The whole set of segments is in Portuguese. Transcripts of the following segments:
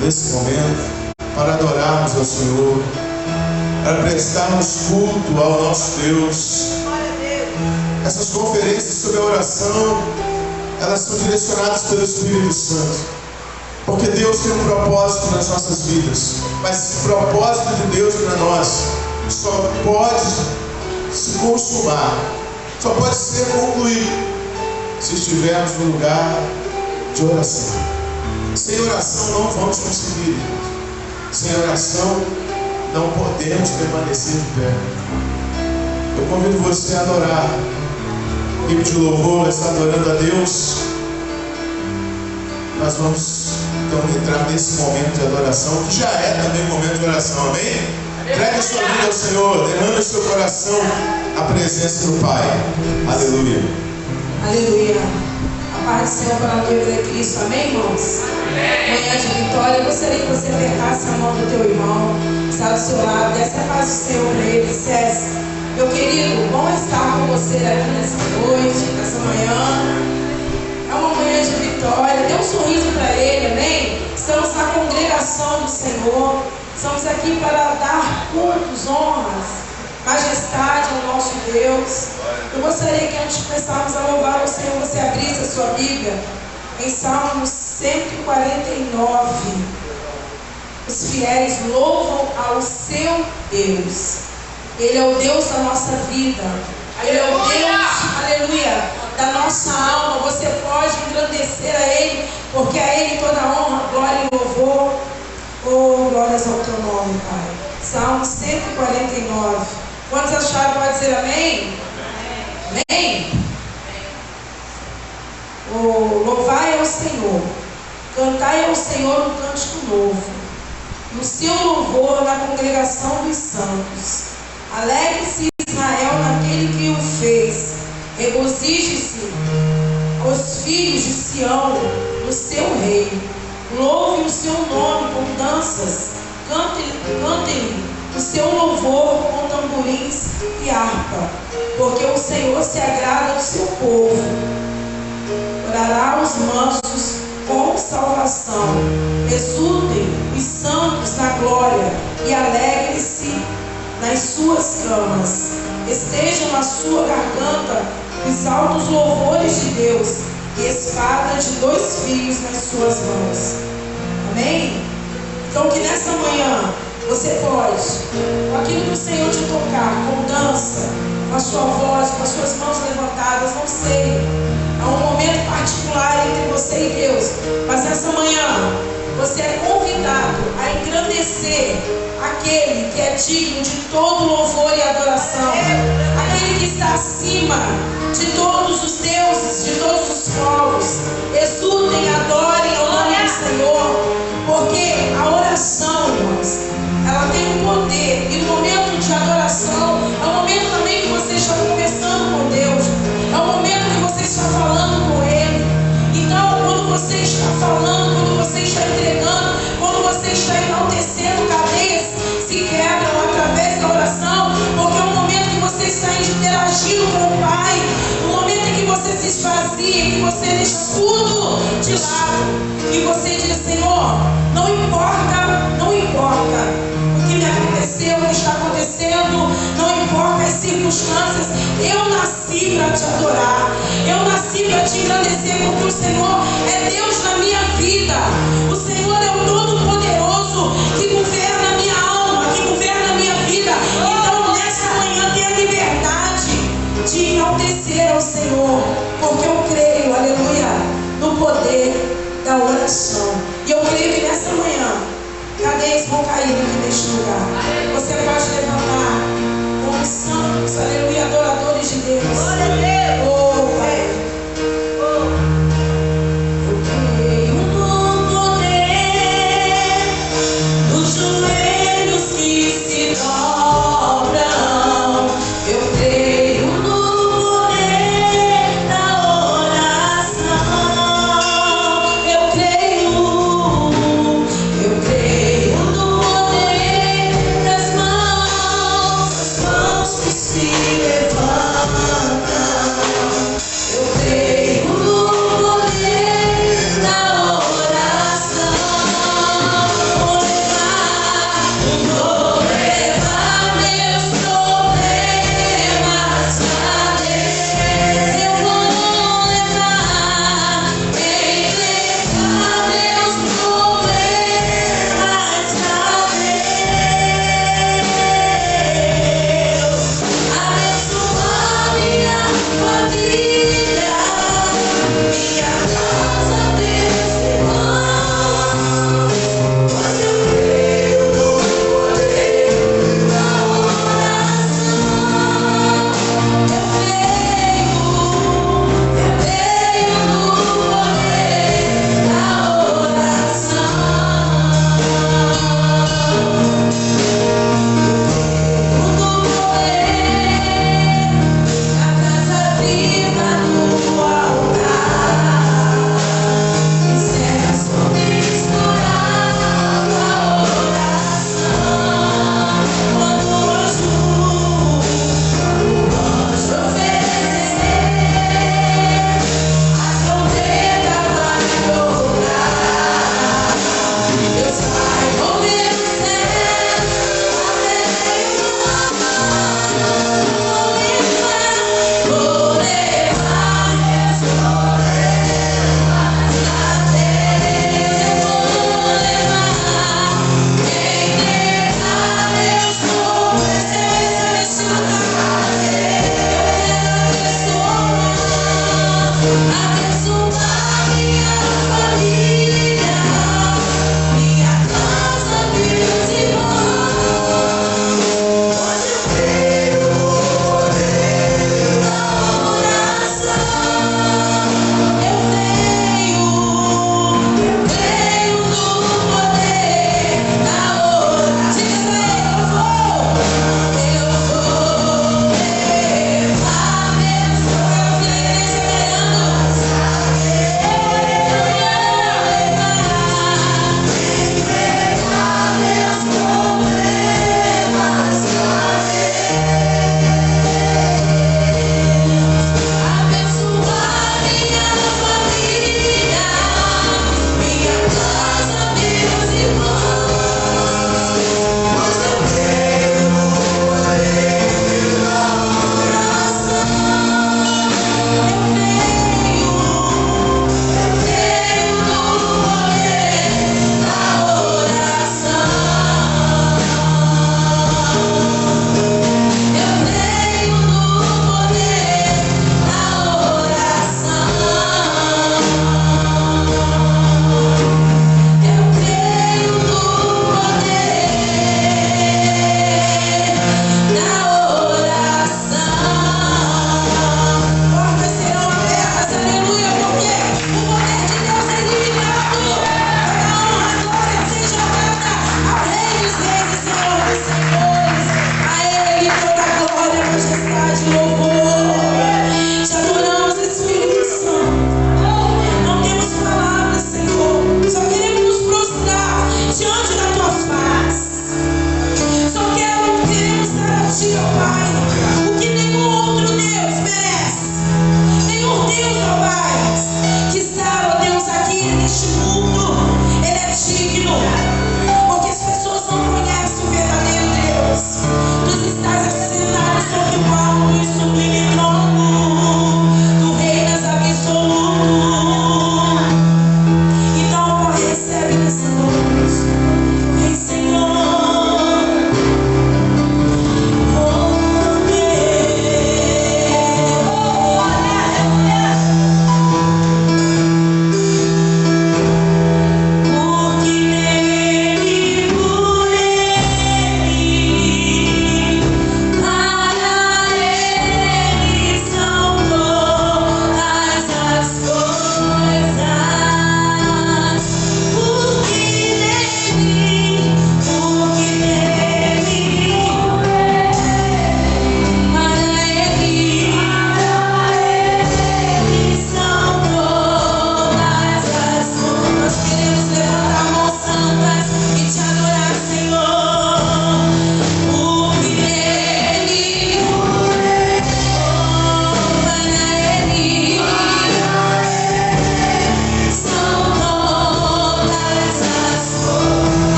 nesse momento para adorarmos ao Senhor, para prestarmos culto ao nosso Deus. Essas conferências sobre a oração, elas são direcionadas pelo Espírito Santo, porque Deus tem um propósito nas nossas vidas, mas o propósito de Deus para nós só pode se consumar, só pode ser concluído se estivermos no lugar de oração. Sem oração não vamos conseguir. Sem oração não podemos permanecer de pé. Eu convido você a adorar. O hino de louvor está adorando a Deus. Nós vamos então entrar nesse momento de adoração, que já é também um momento de oração, amém? Entregue a sua vida ao Senhor, derrame o seu coração a presença do Pai. Aleluia. Aleluia. A paz do Senhor para a noiva de Cristo, amém, irmãos? Manhã de vitória, eu gostaria que você apertasse a mão do teu irmão, está do seu lado, desse a paz do Senhor para ele, dissesse: meu querido, bom estar com você aqui nessa noite, nessa manhã. É uma manhã de vitória, dê um sorriso para ele, amém? Estamos na congregação do Senhor, estamos aqui para dar cultos, honras, majestade ao nosso Deus. Eu gostaria que antes de começarmos a louvar o Senhor, você abrisse a sua Bíblia em Salmos 149. Os fiéis louvam ao seu Deus. Ele é o Deus da nossa vida. Ele é o Deus, aleluia, da nossa alma. Você pode engrandecer a Ele, porque a Ele toda honra, glória e louvor. Oh, glórias ao teu nome, Pai. Salmo 149. Quantos acharam? Pode dizer amém? Amém? Oh, louvai ao Senhor, cantai ao Senhor um cântico novo, no seu louvor na congregação dos santos. Alegre-se Israel naquele que o fez, regozije-se os filhos de Sião no seu rei. Louve o seu nome com danças, cantem-lhe o seu louvor com tamborins e harpa, porque o Senhor se agrada do seu povo. Orará os mansos com salvação. Exultem os santos na glória e alegrem-se nas suas camas. Estejam na sua garganta os altos louvores de Deus e espada de 2 fios nas suas mãos. Amém? Então que nessa manhã você pode, com aquilo que o Senhor te tocar, com dança, com a sua voz, com as suas mãos levantadas, não sei, é um momento particular entre você e Deus, mas nessa manhã você é convidado a engrandecer aquele que é digno de todo louvor e adoração, aquele que está acima de todos os deuses, de todos os povos. Exultem, adorem ao nome do Senhor, porque a oração, irmãos, ela tem um poder, e o momento de adoração é o momento também que você está conversando com Deus, é o momento que você está falando com Ele. Então, quando você está falando, quando você está entregando, quando você está enaltecendo, cadeias se quebram através da oração, porque é o momento que você está interagindo com o Pai, no momento em que você se esvazia, que você deixa tudo de lado, e você diz: Senhor, não importa, não importa o que me aconteceu, o que está acontecendo, não importa as circunstâncias, eu nasci para te adorar, eu nasci para te engrandecer, porque o Senhor é Deus na minha vida, o Senhor é o Todo-Poderoso que governa a minha alma, que governa a minha vida. Então nessa manhã tenha liberdade de enaltecer ao Senhor, porque eu creio, aleluia, no poder da oração. E eu creio que nessa manhã cadeias vão cair aqui neste lugar. Você pode levantar como santos, aleluia, adoradores de Deus. Oh, Pai. Eu creio no poder dos joelhos que se dobram. Eu creio no poder da oração. Eu creio no poder das mãos que se levantam.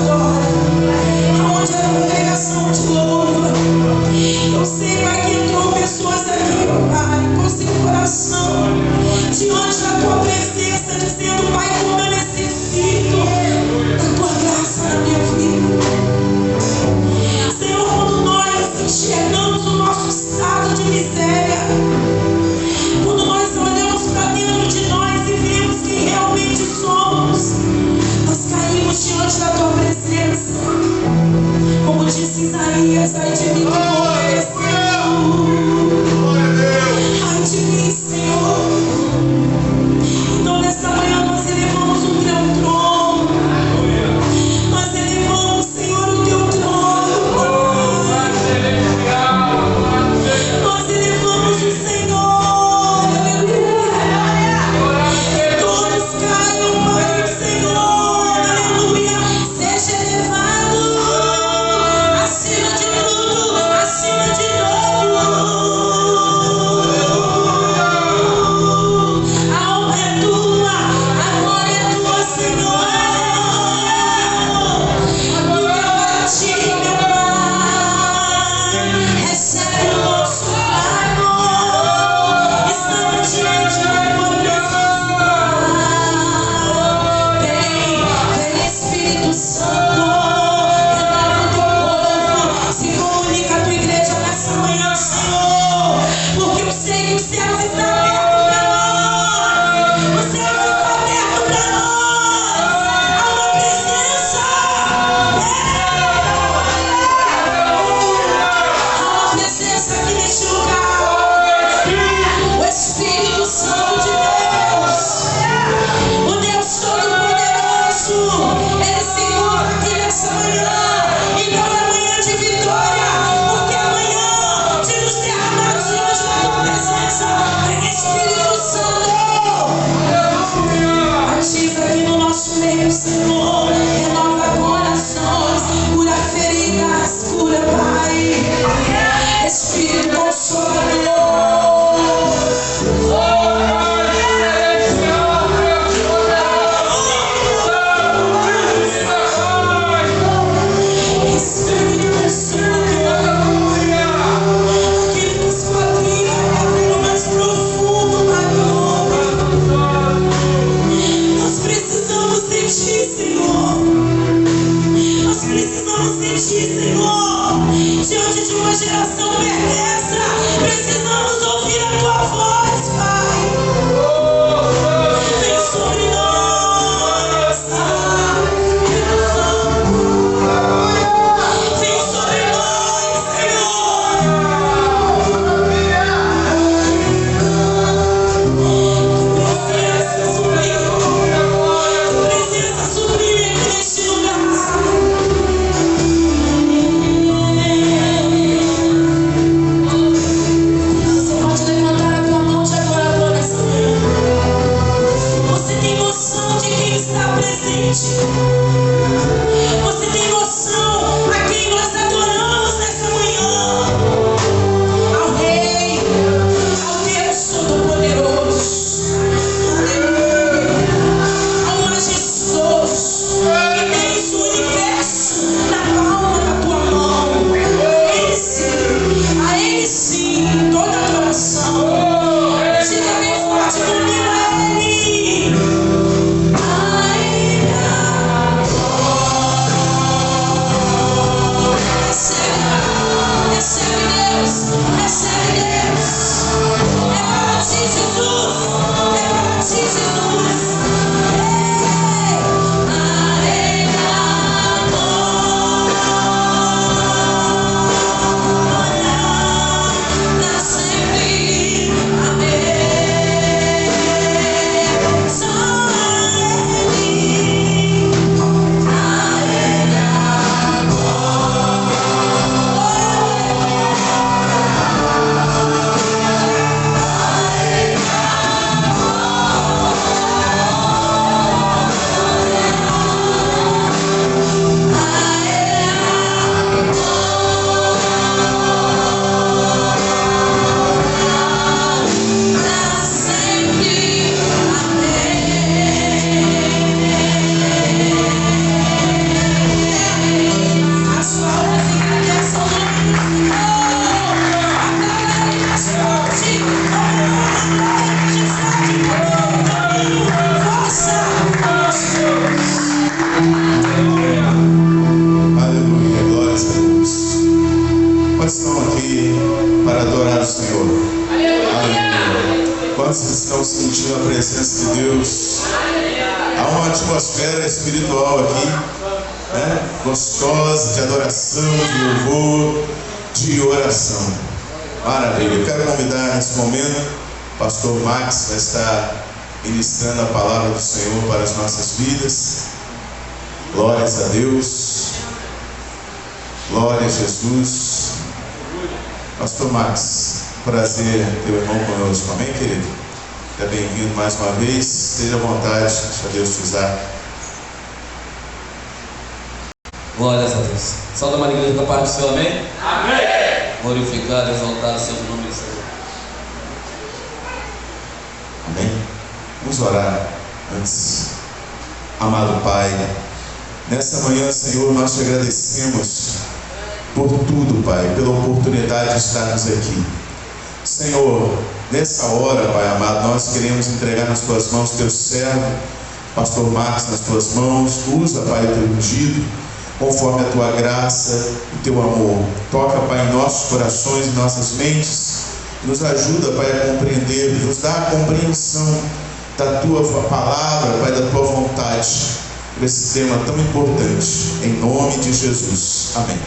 adora, aonde a congregação te louva. Eu sei, Pai, que entrou pessoas aqui, Pai, com seu coração diante da tua presença, dizendo: Pai, como eu necessito da tua graça na minha vida. Senhor, quando nós enxergamos o nosso estado de miséria, quando nós olhamos para dentro de nós e vemos quem realmente somos, nós caímos diante da tua presença. Como disse Isaías: ai de mim que vou ai de mim, Senhor. Então nesta manhã nós elevamos o teu trono, nós elevamos, Senhor, o teu trono, nós elevamos o Senhor, aleluia. Todos caiam para o Senhor, aleluia. Seja elevado acima de tudo, acima de tudo. A honra é tua, a glória é tua, Senhor. No teu batismo, meu Pai, recebe o nosso clamor. Estamos diante da tua presença. Vem Espírito Santo, renova o teu povo, se comunica a tua igreja nessa manhã, Senhor, porque eu sei que os céus estão abertos para nós. Os céus estão abertos para nós. Há uma presença. Há uma presença aqui neste lugar. O Espírito Santo de Deus, o Deus Todo-Poderoso, Ele se encontra aqui nessa manhã. Então é manhã de vitória, porque é manhã de nos derramar diante da tua presença. Vem Espírito Santo, batiza aqui no nosso meio, Senhor. Renova corações, cura feridas, cura, Pai. Espírito Consolador. Espírito Consolador, aquele que esquadrinha o mais profundo da dor. Nós precisamos de ti, Senhor. Nós precisamos de ti, Senhor. Diante de uma geração perversa, precisamos ouvir a tua voz, Pai. Vem sobre nós, Pai. Vem sobre nós, Senhor. Presença sublime, presença sublime aqui neste lugar. sentindo a presença de Deus. Há uma atmosfera espiritual aqui, né? Gostosa, de adoração, de louvor, de oração. Maravilha. Eu quero convidar nesse momento o pastor Max vai estar ministrando a palavra do Senhor para as nossas vidas. Glórias a Deus. Glória a Jesus. Pastor Max, prazer ter o irmão conosco. Amém, querido? Seja bem-vindo mais uma vez. Esteja à vontade, deixa Deus te usar. Glórias a Deus. Salve a igreja da paz do Senhor, amém? Amém. Glorificado, exaltado seja o nome do Senhor. Amém? Vamos orar antes. Amado Pai, nessa manhã, Senhor, nós te agradecemos por tudo, Pai, pela oportunidade de estarmos aqui. Senhor, nessa hora, Pai amado, nós queremos entregar nas tuas mãos teu servo, pastor Marcos, nas tuas mãos. Usa, Pai, o teu ungido, conforme a tua graça e teu amor. Toca, Pai, em nossos corações e nossas mentes. Nos ajuda, Pai, a compreender, nos dá a compreensão da tua palavra, Pai, da tua vontade, por esse tema tão importante. Em nome de Jesus. Amém.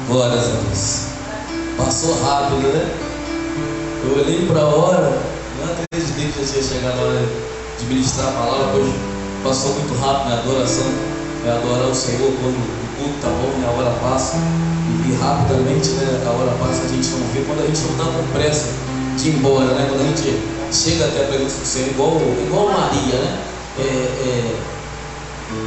Glórias a Deus. Passou rápido, né? Eu olhei para a hora, não acreditei que já tinha chegado a hora de ministrar a palavra. Hoje passou muito rápido na adoração. É adorar o Senhor quando o culto está bom, né? A hora passa. E rapidamente, né? A hora passa, a gente não vê. Quando a gente não está com pressa de ir embora, né? Quando a gente chega até a presença do Senhor, igual Maria, né?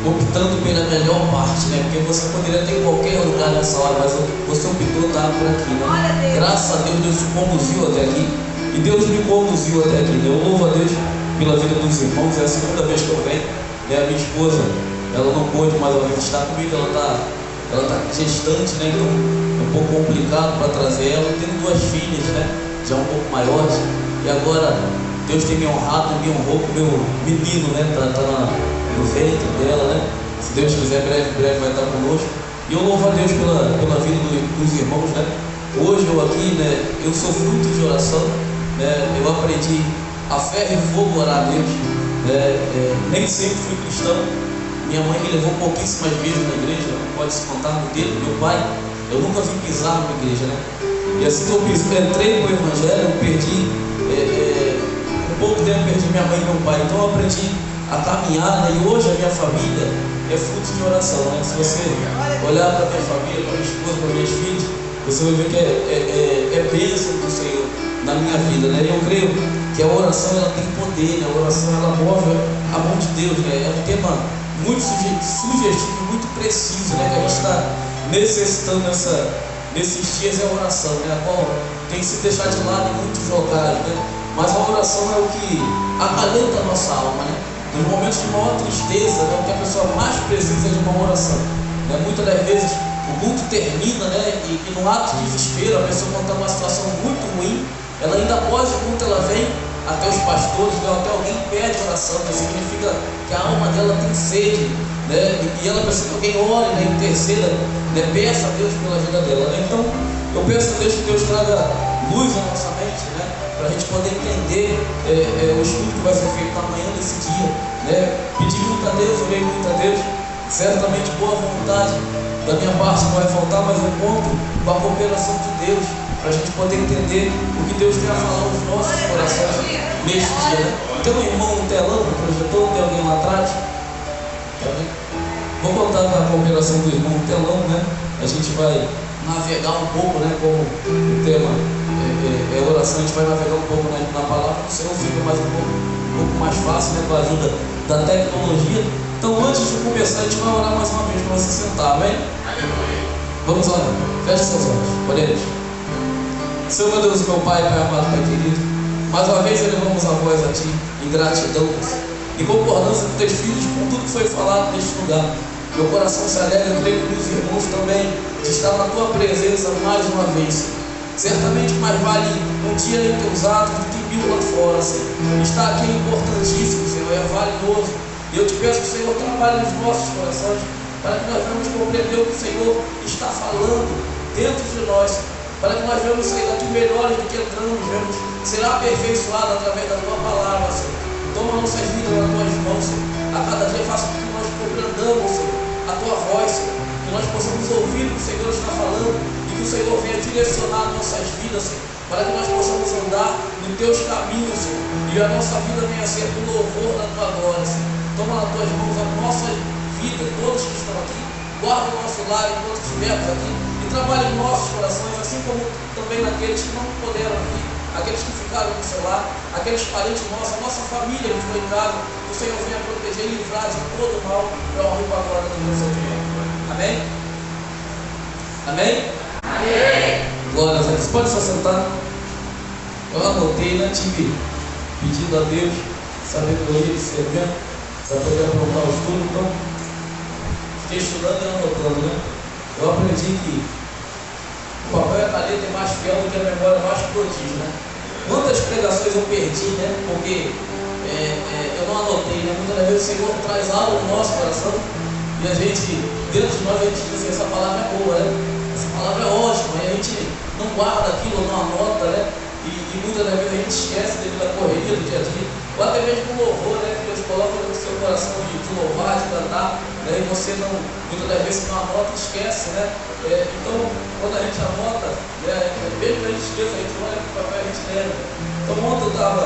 Optando pela melhor parte, né? Porque você poderia ter em qualquer lugar nessa hora, mas você optou estar por aqui, né? Graças a Deus, Deus te conduziu até aqui. E Deus me conduziu até aqui, né? Eu louvo a Deus pela vida dos irmãos. É a segunda vez que eu venho, né? A minha esposa, ela não pôde mais uma vez estar comigo, ela tá gestante, né? Então é um pouco complicado para trazer ela. Eu tenho duas filhas, né? Já um pouco maiores. E agora Deus tem me honrado, me honrou com o meu menino, né? Tá no ventre dela, né? Se Deus quiser, breve vai estar conosco. E eu louvo a Deus pela vida dos irmãos, né? Hoje eu aqui, né? Eu sou fruto de oração, né? Eu aprendi a fé e fogo orar a Deus, né? Nem sempre fui cristão. Minha mãe me levou pouquíssimas vezes na igreja, não pode se contar no dedo. Meu pai, eu nunca vi pisar numa igreja, né? E assim que eu entrei no evangelho, eu perdi, um pouco tempo perdi minha mãe e meu pai. Então eu aprendi a caminhar, né? E hoje a minha família é fruto de oração, né? Se você olhar para a minha família, para minha esposa, para minhas filhas, você vai ver que é bênção do Senhor na minha vida, né? E eu creio que a oração, ela tem poder, né? A oração, ela move a mão de Deus, né? É um tema muito sugestivo, muito preciso, né? Que a gente está necessitando nesses dias, é a oração, né? A qual tem se deixado de lado em muitos lugares, né? Mas a oração é o que acalenta a nossa alma, né? Nos momentos de maior tristeza, né, o que a pessoa mais precisa é de uma oração, né? Muitas das vezes o culto termina, né, e no ato de desespero, a pessoa quando está numa situação muito ruim, ela ainda após o culto, ela vem até os pastores, né, até alguém pede oração, que significa que a alma dela tem sede, né, e ela precisa que alguém ore, né, interceda, né, peça a Deus pela vida dela, né? Então eu peço a Deus que Deus traga luz à nossa mente, né, para a gente poder entender o estudo que vai ser feito amanhã nesse dia, né? Pedi muito a Deus, orei muito a Deus. Certamente boa vontade da minha parte não vai faltar, mas eu conto com a cooperação de Deus para a gente poder entender o que Deus tem a falar aos nossos corações neste dia, né? Tem um irmão no telão, no projetor, tem alguém lá atrás? Vou contar com a cooperação do irmão no telão, né? A gente vai navegar um pouco, né? Como o tema é oração, a gente vai navegar um pouco na palavra do Senhor, fica mais um pouco mais fácil, né? Com a ajuda da tecnologia. Então, antes de começar, a gente vai orar mais uma vez para você sentar, amém? Vamos lá, feche seus olhos, oremos. Senhor, meu Deus, meu Pai, Pai amado, Pai querido, mais uma vez elevamos a voz a Ti em gratidão, em concordância com Teus filhos, com tudo que foi falado neste lugar. Meu coração se alegra, eu creio que meus irmãos também, de estar na Tua presença mais uma vez. Certamente mais vale um dia em Teus atos do que 1000 lá fora, Senhor. Estar aqui é importantíssimo, Senhor, é valioso. E eu te peço que o Senhor trabalhe nos nossos corações, para que nós venhamos compreender o que o Senhor está falando dentro de nós, para que nós venhamos sair daqui melhores do que entramos, venhamos será aperfeiçoada através da tua palavra, Senhor. Toma nossas vidas nas tuas mãos, Senhor. A cada dia faça com que nós compreendamos, Senhor, a tua voz, Senhor. Que nós possamos ouvir o que o Senhor está falando e que o Senhor venha direcionar nossas vidas, Senhor, para que nós possamos andar nos teus caminhos, Senhor, e a nossa vida venha a ser do louvor da tua glória, Senhor. Toma nas tuas mãos a nossa vida, todos que estão aqui. Guarda o nosso lar enquanto estivermos aqui e trabalhe em nossos corações, assim como também naqueles que não puderam vir, aqueles que ficaram no seu lar, aqueles parentes nossos, a nossa família que foi em casa. Que o Senhor venha proteger e livrar de todo o mal para a honra e para a glória do teu santo nome. Amém? Amém? Amém. Glória a Deus. Pode se sentar. Eu anotei, né? Tive pedindo a Deus sabedoria de servente para poder aprontar o estudo, então fiquei estudando e anotando, né? Eu aprendi que o papel e a caneta é mais fiel do que a memória mais prodígio, né? Quantas pregações eu perdi, né? Porque eu não anotei, né? Muitas vezes o Senhor traz algo no nosso coração e a gente, dentro de nós, a gente diz assim, essa palavra é boa, né? Essa palavra é ótima, e a gente não guarda aquilo, não anota, né? E muitas das vezes a gente esquece devido à correria do dia a dia, ou até mesmo com louvor, né? Que Deus coloca no seu coração de louvar, de cantar, né? E você não, muitas das vezes não anota, esquece, né? Então, quando a gente anota, né? Mesmo que a gente esqueça, a gente olha para o papel e a gente lembra. Então, ontem eu estava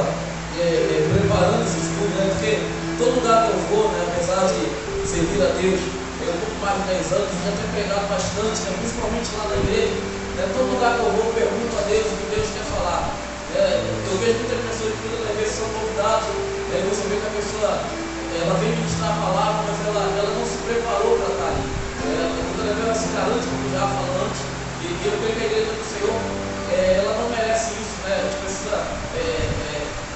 preparando esse estudo, né? Porque todo lugar que eu vou, né? Apesar de servir a Deus, eu um pouco mais de 10 anos, já tenho pregado bastante, né? Principalmente lá na igreja. Todo lugar que eu vou, eu pergunto a Deus o que Deus quer falar. Eu vejo muitas pessoas que muitas vezes são convidadas, e você vê que a pessoa ela vem ministrar a palavra, mas ela não se preparou para estar ali. Muitas vezes ela se garante, como já falou antes, e eu creio que a igreja do Senhor ela não merece isso, né? A gente precisa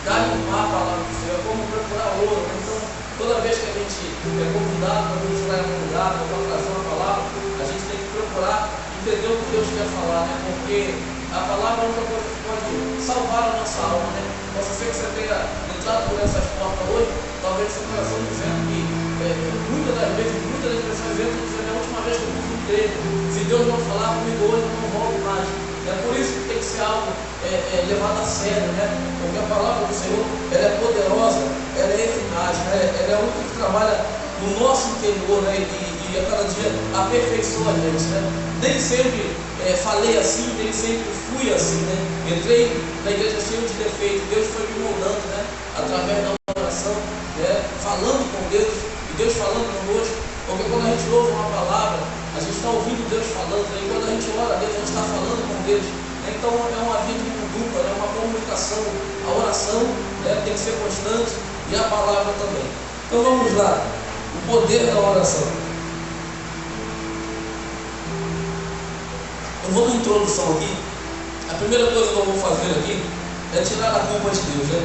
garimpar a palavra do Senhor, como procurar ouro. Então, toda vez que a gente é convidado para ministrar em algum lugar, para trazer uma palavra, a gente tem que procurar entender o que Deus quer falar, né? Porque a palavra é uma coisa que pode salvar a nossa alma, né? Possa ser que você tenha entrado por essas portas hoje, talvez seu coração dizendo que muitas das pessoas entram dizendo, é a última vez que eu fui na igreja, se Deus não falar comigo hoje, eu não volto mais. É por isso que tem que ser algo levado a sério, né? Porque a palavra do Senhor, ela é poderosa, ela é eficaz, né? Ela é a única que trabalha no nosso interior, né? E a cada dia aperfeiçoa a gente, né? Nem sempre falei assim, nem sempre fui assim, né? Entrei na igreja cheio de defeito, Deus foi me moldando, né? Através da oração, né? Falando com Deus, e Deus falando conosco, porque quando a gente ouve uma palavra, a gente está ouvindo Deus falando, né? E quando a gente ora a Deus, a gente está falando com Deus, né? Então é uma via de dupla, é uma comunicação, a oração, né? Tem que ser constante, e a palavra também. Então vamos lá, o poder da oração. Eu vou na introdução aqui. A primeira coisa que eu vou fazer aqui é tirar a culpa de Deus, né?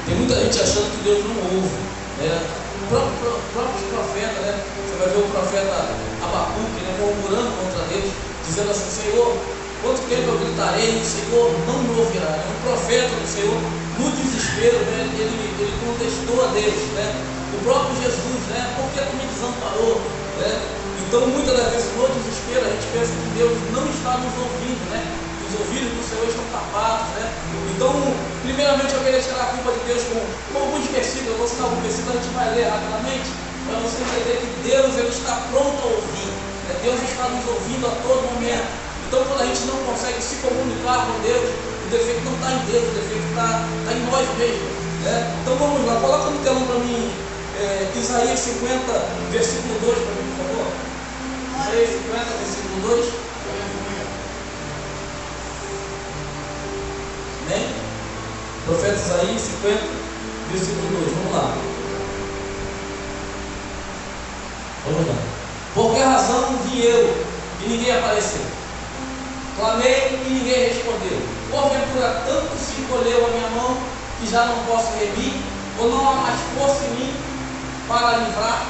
Tem muita gente achando que Deus não ouve, né? Próprios profetas, né? Você vai ver o profeta Abacuque, né? Murmurando contra Deus, dizendo assim, Senhor, quanto tempo eu gritarei, o Senhor não me ouvirá. Um profeta do Senhor, no desespero, né? Ele contestou a Deus, né? O próprio Jesus, né? Por que tu me desamparou, né? Então, muitas das vezes, no desespero, a gente pensa que Deus não está nos ouvindo, né? Os ouvidos do Senhor estão tapados, né? Então, primeiramente, eu queria tirar a culpa de Deus com alguns versículos. Eu vou citar alguns versículos, a gente vai ler rapidamente, para você entender que Deus, ele está pronto a ouvir, né? Deus está nos ouvindo a todo momento. Então, quando a gente não consegue se comunicar com Deus, o defeito não está em Deus, o defeito está em nós mesmos, né? Então, vamos lá, coloca no telão para mim, Isaías 50, versículo 2 para mim, por favor. Isaías 50, versículo 2. Amém? Profeta Isaías 50, versículo 2. Vamos lá. Vamos lá. Por que razão vim eu e ninguém apareceu? Clamei e ninguém respondeu. Porventura tanto se encolheu a minha mão que já não posso remir, ou não há mais força em mim para livrar?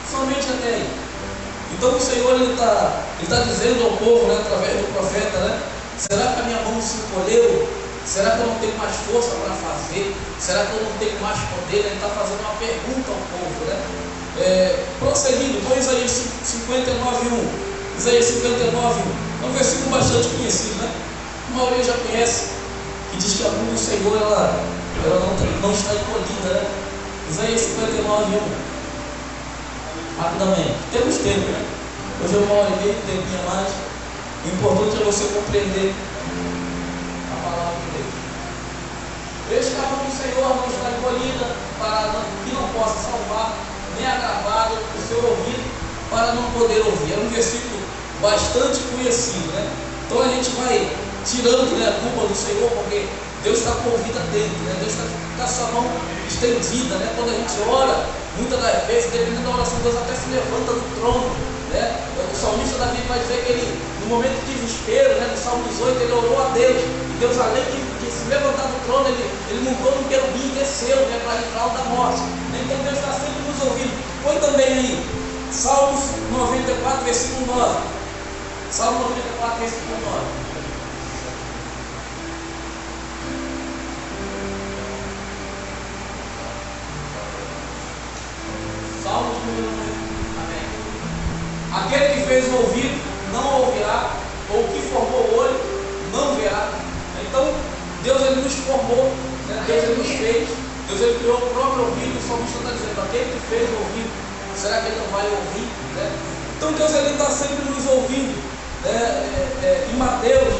Somente até aí. Então o Senhor ele está dizendo ao povo, né, através do profeta, né? Será que a minha mão se encolheu? Será que eu não tenho mais força para fazer? Será que eu não tenho mais poder? Ele está fazendo uma pergunta ao povo, né? Prosseguindo, com Isaías 59:1. Isaías 59:1. É um versículo bastante conhecido, né? A maioria já conhece. que diz que a mão do Senhor ela não está encolhida, né? Isaías 59:1. Rapidamente, temos tempo, né? Hoje é 1h30, um tempinho a mais. O importante é você compreender a palavra de Deus. Veja que a mão do Senhor não está encolhida para que não possa salvar, nem agravado o seu ouvido para não poder ouvir. É um versículo bastante conhecido, né? Então a gente vai tirando, né, a culpa do Senhor, porque Deus está com o ouvido atento, né? Deus está com a sua mão estendida, né? Quando a gente ora, muitas das vezes, dependendo da oração, Deus até se levanta do trono, né? O salmista Davi vai dizer que ele, no momento de desespero, né, no Salmo 18, ele orou a Deus, e Deus, além de se levantar do trono, ele montou no querubim e desceu, né, para livrar da morte. Então Deus está sempre nos ouvindo. Põe também aí, Salmos 94, versículo 9. Salmo 94, versículo 9. Salmos 94. Amém. Aquele que fez o ouvido não ouvirá, ou que formou o olho não verá. Então, Deus ele nos formou, né? Deus ele nos fez, Deus ele criou o próprio ouvido. O salmista está dizendo: aquele que fez o ouvido, será que ele não vai ouvir? Né? Então, Deus ele está sempre nos ouvindo. Em Mateus,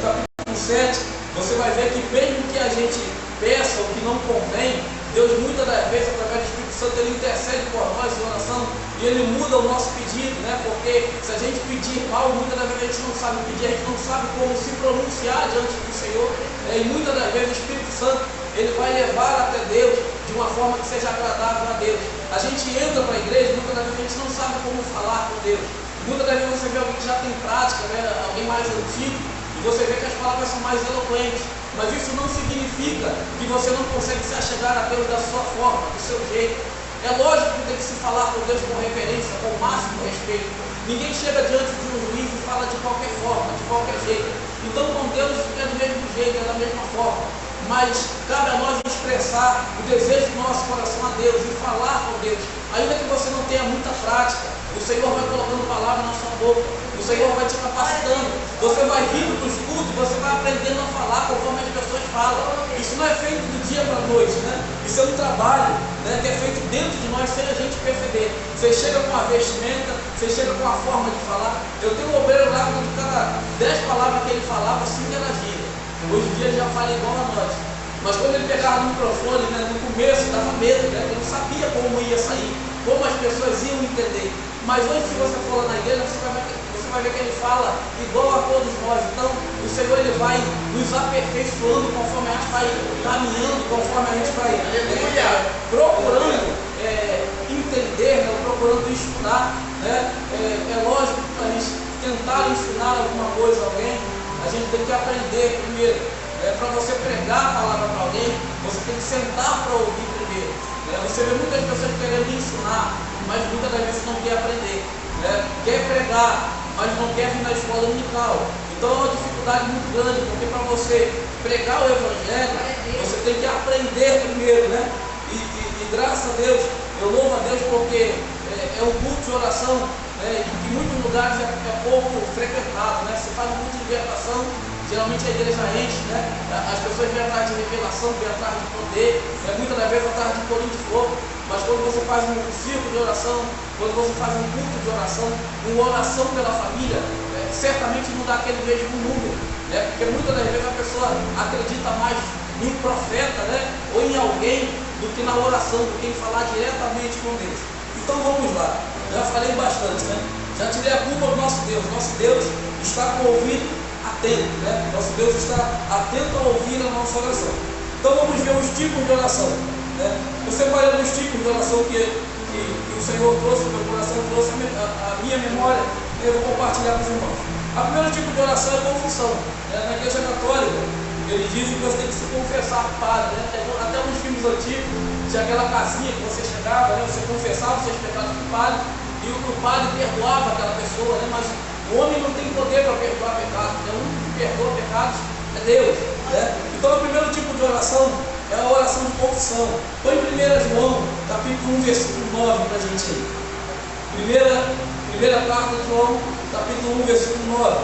capítulo 7, você vai ver que mesmo que a gente peça o que não convém, Deus muitas das vezes, através do Espírito Santo, ele intercede por nós em oração e ele muda o nosso pedido, né? Porque se a gente pedir algo, muitas das vezes a gente não sabe pedir, a gente não sabe como se pronunciar diante do Senhor, e muitas das vezes o Espírito Santo ele vai levar até Deus de uma forma que seja agradável a Deus. A gente entra para a igreja, muitas das vezes a gente não sabe como falar com Deus. Muitas das vezes você vê alguém que já tem prática, né? Alguém mais antigo, e você vê que as palavras são mais eloquentes. Mas isso não significa que você não consegue se achegar a Deus da sua forma, do seu jeito. É lógico que tem que se falar com Deus com reverência, com o máximo respeito. Ninguém chega diante de um juiz e fala de qualquer forma, de qualquer jeito. Então com Deus é do mesmo jeito, é da mesma forma. Mas cabe a nós expressar o desejo do nosso coração a Deus e falar com Deus. Ainda que você não tenha muita prática, o Senhor vai colocando palavra na sua boca. O Senhor vai te capacitando. Você vai vindo dos cultos, você vai aprendendo a falar conforme as pessoas falam. Isso não é feito do dia para a noite, né? Isso é um trabalho, né, que é feito dentro de nós sem a gente perceber. Você chega com a vestimenta, você chega com a forma de falar. Eu tenho um obreiro lá que cada 10 palavras que ele falava, 5 era gíria. Hoje em dia ele já fala igual a nós. Mas quando ele pegava no microfone, né, no começo dava medo, né? Ele não sabia como ia sair, como as pessoas iam entender. Mas hoje, se você for lá na igreja, você vai ver que ele fala igual a todos nós. Então, o Senhor ele vai nos aperfeiçoando conforme a gente vai caminhando, conforme a gente vai procurando entender, né, procurando estudar. Né? É lógico que para a gente tentar ensinar alguma coisa a alguém, a gente tem que aprender primeiro. Para você pregar a palavra para alguém, você tem que sentar para ouvir primeiro. Você vê muitas pessoas querendo ensinar, mas muitas das vezes não quer aprender, né? Quer pregar, mas não quer vir na escola dominical. Então é uma dificuldade muito grande, porque para você pregar o Evangelho, você tem que aprender primeiro, né? E graças a Deus, eu louvo a Deus porque é um culto de oração, né? Que em muitos lugares é pouco frequentado, né? Você faz um culto de libertação, geralmente a igreja enche, né? As pessoas vêm atrás de revelação, vêm atrás de poder, muitas das vezes atrás de corinho de fogo. Mas quando você faz um círculo de oração, quando você faz um culto de oração, uma oração pela família, certamente não dá aquele mesmo número, né? Porque muitas das vezes a pessoa acredita mais em um profeta, né? Ou em alguém do que na oração, do que em falar diretamente com Deus. Então vamos lá, já falei bastante, né? Já tirei a culpa do nosso Deus. Nosso Deus está com o ouvido atento, né? Nosso Deus está atento a ouvir a nossa oração. Então vamos ver os tipos de oração, né? Eu separei os tipos de oração que o Senhor trouxe, o meu coração trouxe a minha memória, e eu vou compartilhar com os irmãos. O primeiro tipo de oração é confissão. Na igreja católica, eles dizem que você tem que se confessar para o padre, né? Até nos filmes antigos, tinha aquela casinha que você chegava, né? Você confessava os seus pecados para o padre, e o padre perdoava aquela pessoa, né? Mas o homem não tem poder para perdoar pecados, né? O único que perdoa pecados é Deus, né? Então o primeiro tipo de oração é a oração de confissão. Põe 1 João, capítulo 1, versículo 9 para a gente aí. Primeira carta de João, capítulo 1, versículo 9.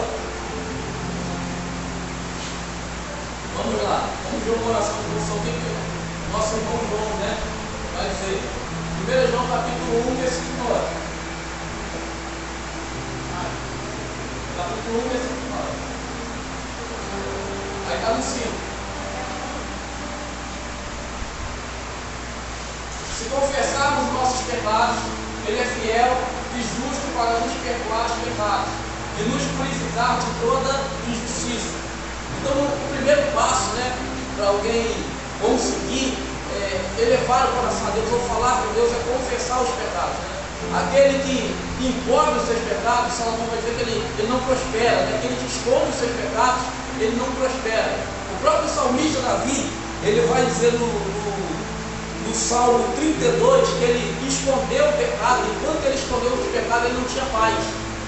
Vamos lá, vamos ver uma oração de confissão que o nosso irmão João, né, vai dizer. 1 João capítulo 1, versículo 9. Capítulo 1, versículo 9. Aí está no 5. Se confessarmos nossos pecados, Ele é fiel e justo para nos perdoar os pecados e nos purificar de toda injustiça. Então, o primeiro passo, né, para alguém conseguir elevar o coração a Deus ou falar com Deus é confessar os pecados. Né? Aquele que encobre os seus pecados, Salomão vai dizer que ele não prospera. Né? Aquele que esconde os seus pecados, ele não prospera. O próprio salmista Davi, ele vai dizer no Salmo 32 que ele escondeu o pecado. Enquanto ele escondeu os pecados, ele não tinha paz,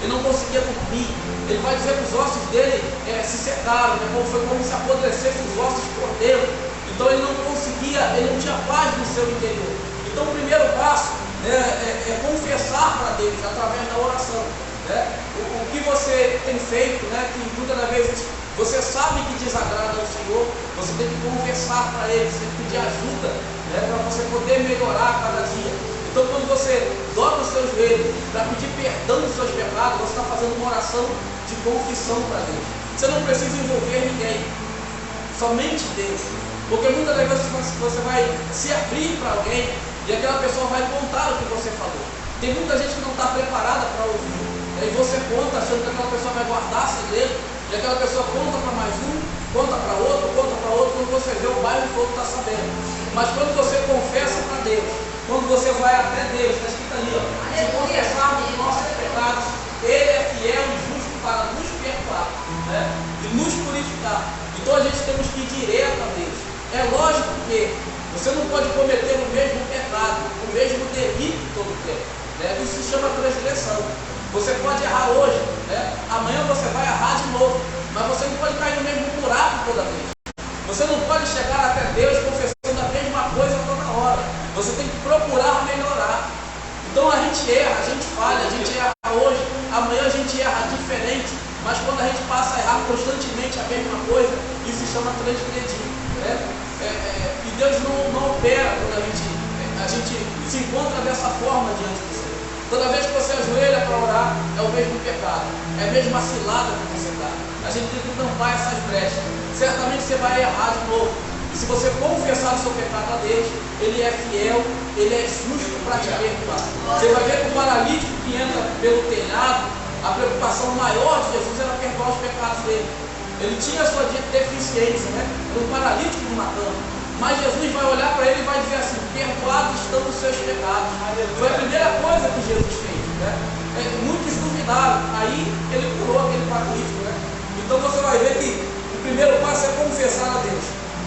ele não conseguia dormir. Ele vai dizer que os ossos dele se secaram, né? Foi como se apodrecessem os ossos por dentro. Então ele não conseguia, ele não tinha paz no seu interior. Então o primeiro passo é confessar para Deus através da oração. Né? O que você tem feito, né? Que muitas das vezes você sabe que desagrada ao Senhor, você tem que confessar para Ele, você tem que pedir ajuda, né? Para você poder melhorar a cada dia. Então quando você dobra os seus joelhos para pedir perdão dos seus pecados, você está fazendo uma oração de confissão para Deus. Você não precisa envolver ninguém, somente Deus. Porque muitas das vezes você vai se abrir para alguém e aquela pessoa vai contar o que você falou. Tem muita gente que não está preparada para ouvir. E você conta achando que aquela pessoa vai guardar segredo, e aquela pessoa conta para mais um, conta para outro, quando você vê o bairro todo está sabendo. Mas quando você confessa para Deus, quando você vai até Deus, está escrito ali, ó, se confessarmos os nossos pecados, Ele é fiel e justo para nos perdoar, né? E nos purificar. Então a gente temos que ir direto a Deus. É lógico que você não pode cometer o mesmo pecado, o mesmo delito todo o tempo, né? Isso se chama transgressão. Você pode errar hoje, né? Amanhã você vai errar de novo, mas você não pode cair no mesmo buraco toda vez. Você não pode chegar até Deus confessando a mesma coisa toda hora. Você tem que procurar melhorar. Então a gente erra, a gente falha, a gente erra hoje, amanhã a gente erra diferente, mas quando a gente passa a errar constantemente a mesma coisa, isso se chama transgredir, né? E Deus não opera quando a gente se encontra dessa forma diante do Senhor. Toda vez que você ajoelha para orar, é o mesmo pecado, é a mesma cilada que você dá. A gente tem que tampar essas brechas. Certamente você vai errar de novo. E se você confessar o seu pecado a Deus, Ele é fiel, Ele é justo para te perdoar. Você vai ver que o paralítico que entra pelo telhado, a preocupação maior de Jesus era perdoar os pecados dele. Ele tinha a sua deficiência, né? Era um paralítico numa cama. Mas Jesus vai olhar para ele e vai dizer assim: perdoados estão os seus pecados. Foi a primeira coisa que Jesus fez, né? Muitos duvidaram, aí ele curou aquele paralítico, né? Então você vai ver que o primeiro passo é confessar a Deus.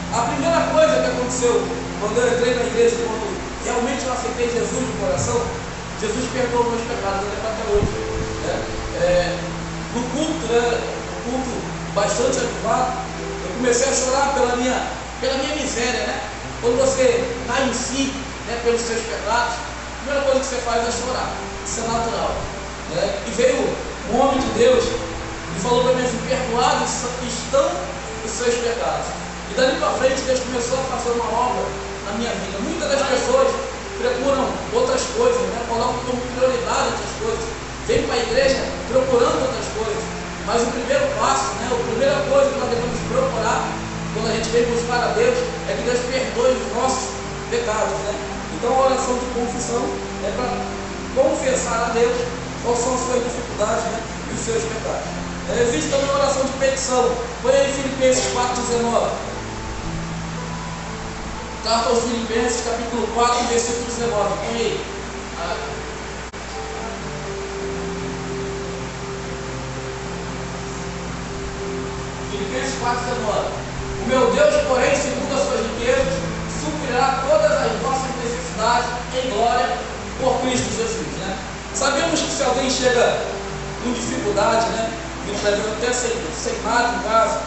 A primeira coisa que aconteceu quando eu entrei na igreja, quando realmente eu aceitei Jesus no coração, Jesus perdoou meus pecados, eu lembro até hoje, né? No culto, né? Um culto bastante avivado, eu comecei a chorar pela minha miséria, né? Quando você cai em si, né, pelos seus pecados, a primeira coisa que você faz é chorar. Isso é natural, né? E veio um homem de Deus e falou para mim assim: perdoados estão os seus pecados. E dali para frente Deus começou a fazer uma obra na minha vida. Muitas das pessoas procuram outras coisas, né? Colocam como prioridade outras coisas, vêm para a igreja procurando outras coisas. Mas o primeiro passo, né, a primeira coisa que nós devemos procurar quando a gente vem buscar a Deus é que Deus perdoe os nossos pecados, né? Então a oração de confissão é para confessar a Deus quais são as suas dificuldades, né, e os seus pecados. Existe também a oração de petição. Põe aí Filipenses 4,19. Carta aos Filipenses, capítulo 4, versículo 19. Põe aí. Filipenses 4,19. O meu Deus, porém, segundo as suas riquezas, suprirá todas as nossas necessidades em glória por Cristo Jesus, né? Sabemos que se alguém chega com dificuldade, né, vindo até sem nada em casa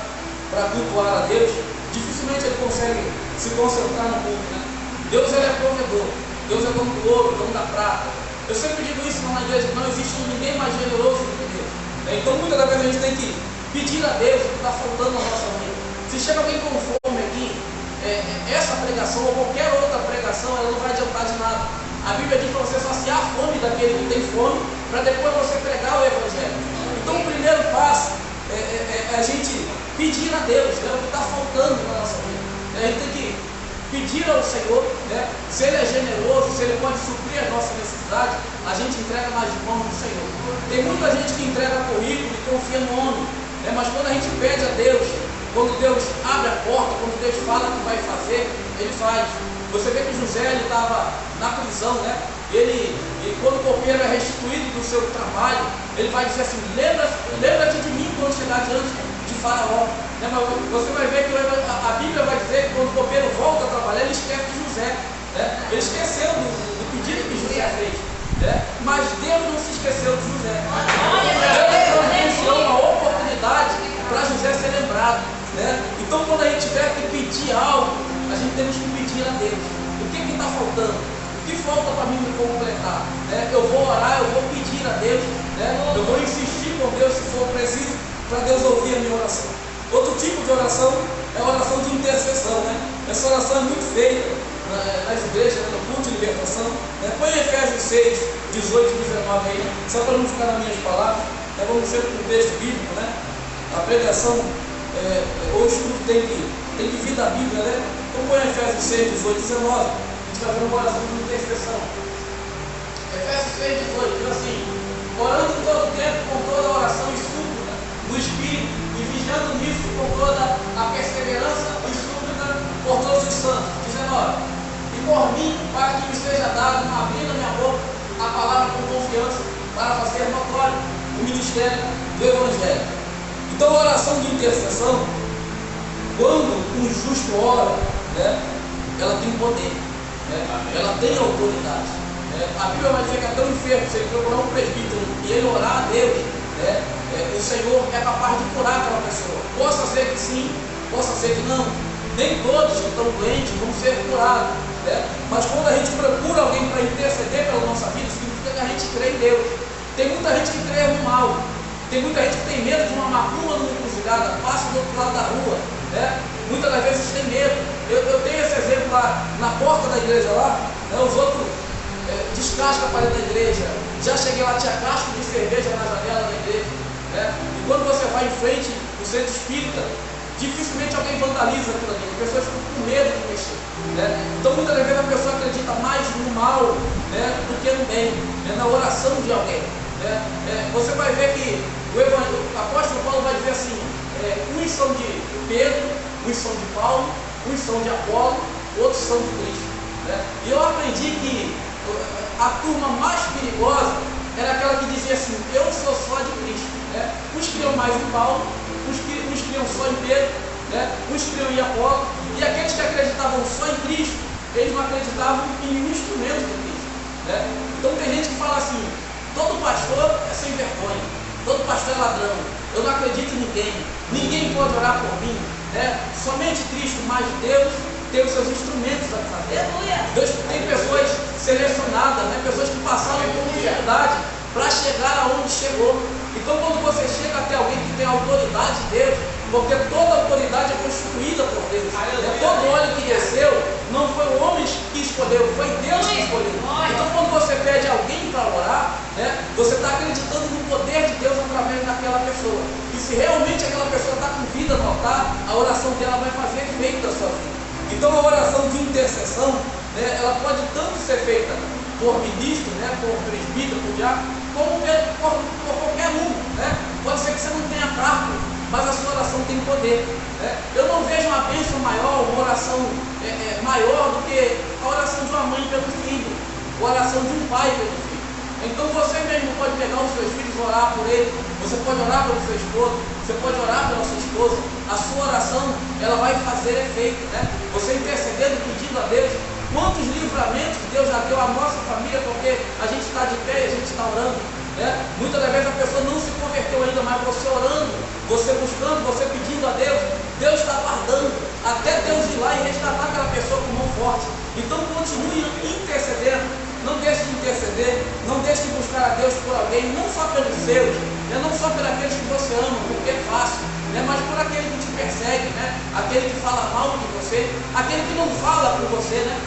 para cultuar a Deus, dificilmente ele consegue se concentrar no culto, né? Deus, ele é provedor, Deus é dono do ouro, dono da prata. Eu sempre digo isso na igreja, que não existe ninguém mais generoso do que Deus. Então muitas das vezes a gente tem que pedir a Deus o que está faltando na nossa vida. Se chega alguém com fome, que ele não tem fome, para depois você pregar o Evangelho. Então o primeiro passo é a gente pedir a Deus, né, o que está faltando na nossa vida. A gente tem que pedir ao Senhor, né, se Ele é generoso, se Ele pode suprir a nossa necessidade, a gente entrega mais de mão do Senhor. Tem muita gente que entrega currículo e confia no homem, né, mas quando a gente pede a Deus, quando Deus abre a porta, quando Deus fala que vai fazer, Ele faz. Você vê que José estava na prisão, né? E quando o copeiro é restituído do seu trabalho, ele vai dizer assim: lembra-te de mim quando chegar diante de Faraó. Né? Mas você vai ver que a Bíblia vai dizer que quando o copeiro volta a trabalhar, ele esquece de José. Né? Ele esqueceu do pedido que José fez. Né? Mas Deus não se esqueceu de José. Deus providenciou uma oportunidade para José ser lembrado. Né? Então, quando a gente tiver que pedir algo, a gente temos que pedir a Deus. O que está faltando? O que falta para mim me completar? Né? Eu vou orar, eu vou pedir a Deus, né? Eu vou insistir com Deus se for preciso, para Deus ouvir a minha oração. Outro tipo de oração é a oração de intercessão. Né? Essa oração é muito feita nas igrejas, né? No culto de libertação. Né? Põe Efésios 6, 18 e 19 aí, só para não ficar nas minhas palavras. Né? Vamos sempre com o texto bíblico. Né? A pregação, o estudo tem que vir da Bíblia, né? Então põe Efésios 6, 18 e 19. A gente vai ver uma oração de intercessão. Efésios 6, 18 diz assim: orando em todo tempo com toda a oração e súplica do Espírito, e vigiando nisso com toda a perseverança e súplica por todos os santos. 19. E por mim, para que me seja dado, abrindo a minha boca, a palavra com confiança, para fazer notório o ministério do Evangelho. Então a oração de intercessão, quando um justo ora, né, ela tem poder, né, ela tem autoridade. Né. A Bíblia vai dizer que até o enfermo, se ele procurar um presbítero e ele orar a Deus, né, o Senhor é capaz de curar aquela pessoa. Possa ser que sim, possa ser que não. Nem todos que estão doentes vão ser curados. Né. Mas quando a gente procura alguém para interceder pela nossa vida, significa que a gente crê em Deus. Tem muita gente que crê no mal. Tem muita gente que tem medo de uma macumba numa encruzilhada, passa do outro lado da rua. Né? Muitas das vezes tem medo. Eu tenho esse exemplo lá na porta da igreja lá, né? Os outros descascam a parede da igreja. Já cheguei lá, tinha casco de cerveja na janela da igreja. Né? E quando você vai em frente do centro espírita, dificilmente alguém vandaliza aquilo ali. As pessoas ficam com medo de mexer. Né? Então muitas das vezes a pessoa acredita mais no mal, né, do que no bem, né, na oração de alguém. Né? Você vai ver que o apóstolo Paulo vai dizer assim: uns são de Pedro, uns são de Paulo, uns são de Apolo, outros são de Cristo. Né? E eu aprendi que a turma mais perigosa era aquela que dizia assim: eu sou só de Cristo. Né? Uns criam mais em Paulo, uns criam só em Pedro, né? Uns criam em Apolo, e aqueles que acreditavam só em Cristo, eles não acreditavam em nenhum instrumento de Cristo. Né? Então tem gente que fala assim: todo pastor é sem vergonha, todo pastor é ladrão, eu não acredito em ninguém pode orar por mim. Né? Somente Cristo, mas Deus tem os seus instrumentos para fazer. Deus tem pessoas selecionadas, né? Pessoas que passaram por dificuldade para chegar aonde chegou. Então quando você chega até alguém que tem a autoridade de Deus, porque toda autoridade é constituída por Deus. Todo óleo que desceu, não foi o homem que escolheu, foi Deus que escolheu. Então quando você pede alguém para orar, né, você está acreditando no poder de Deus através daquela pessoa. E se realmente aquela pessoa está com vida no altar, a oração dela vai fazer efeito da sua vida. Então a oração de intercessão, né, ela pode tanto ser feita por ministro, né, por presbítero, por diácono, como por qualquer um. Né? Pode ser que você não tenha cargo, mas a sua oração tem poder. Né? Eu não vejo uma bênção maior, uma oração maior do que a oração de uma mãe pelo filho, a oração de um pai pelo filho. Então você mesmo pode pegar os seus filhos e orar por ele, você pode orar pelo seu esposo, você pode orar pela sua esposa. A sua oração, ela vai fazer efeito. Né? Você intercedendo, pedindo a Deus. Quantos livramentos Deus já deu à nossa família, porque a gente está de pé e a gente está orando. Né? Muitas das vezes a pessoa não se converteu ainda, mas você orando, você buscando, você pedindo a Deus, Deus está guardando, até Deus ir lá e resgatar aquela pessoa com mão forte. Então continue intercedendo, não deixe de interceder, não deixe de buscar a Deus por alguém, não só pelos seus, né? Não só por aqueles que você ama, porque é fácil, né? Mas por aquele que te persegue, né? Aquele que fala mal de você, aquele que não fala por você. Né?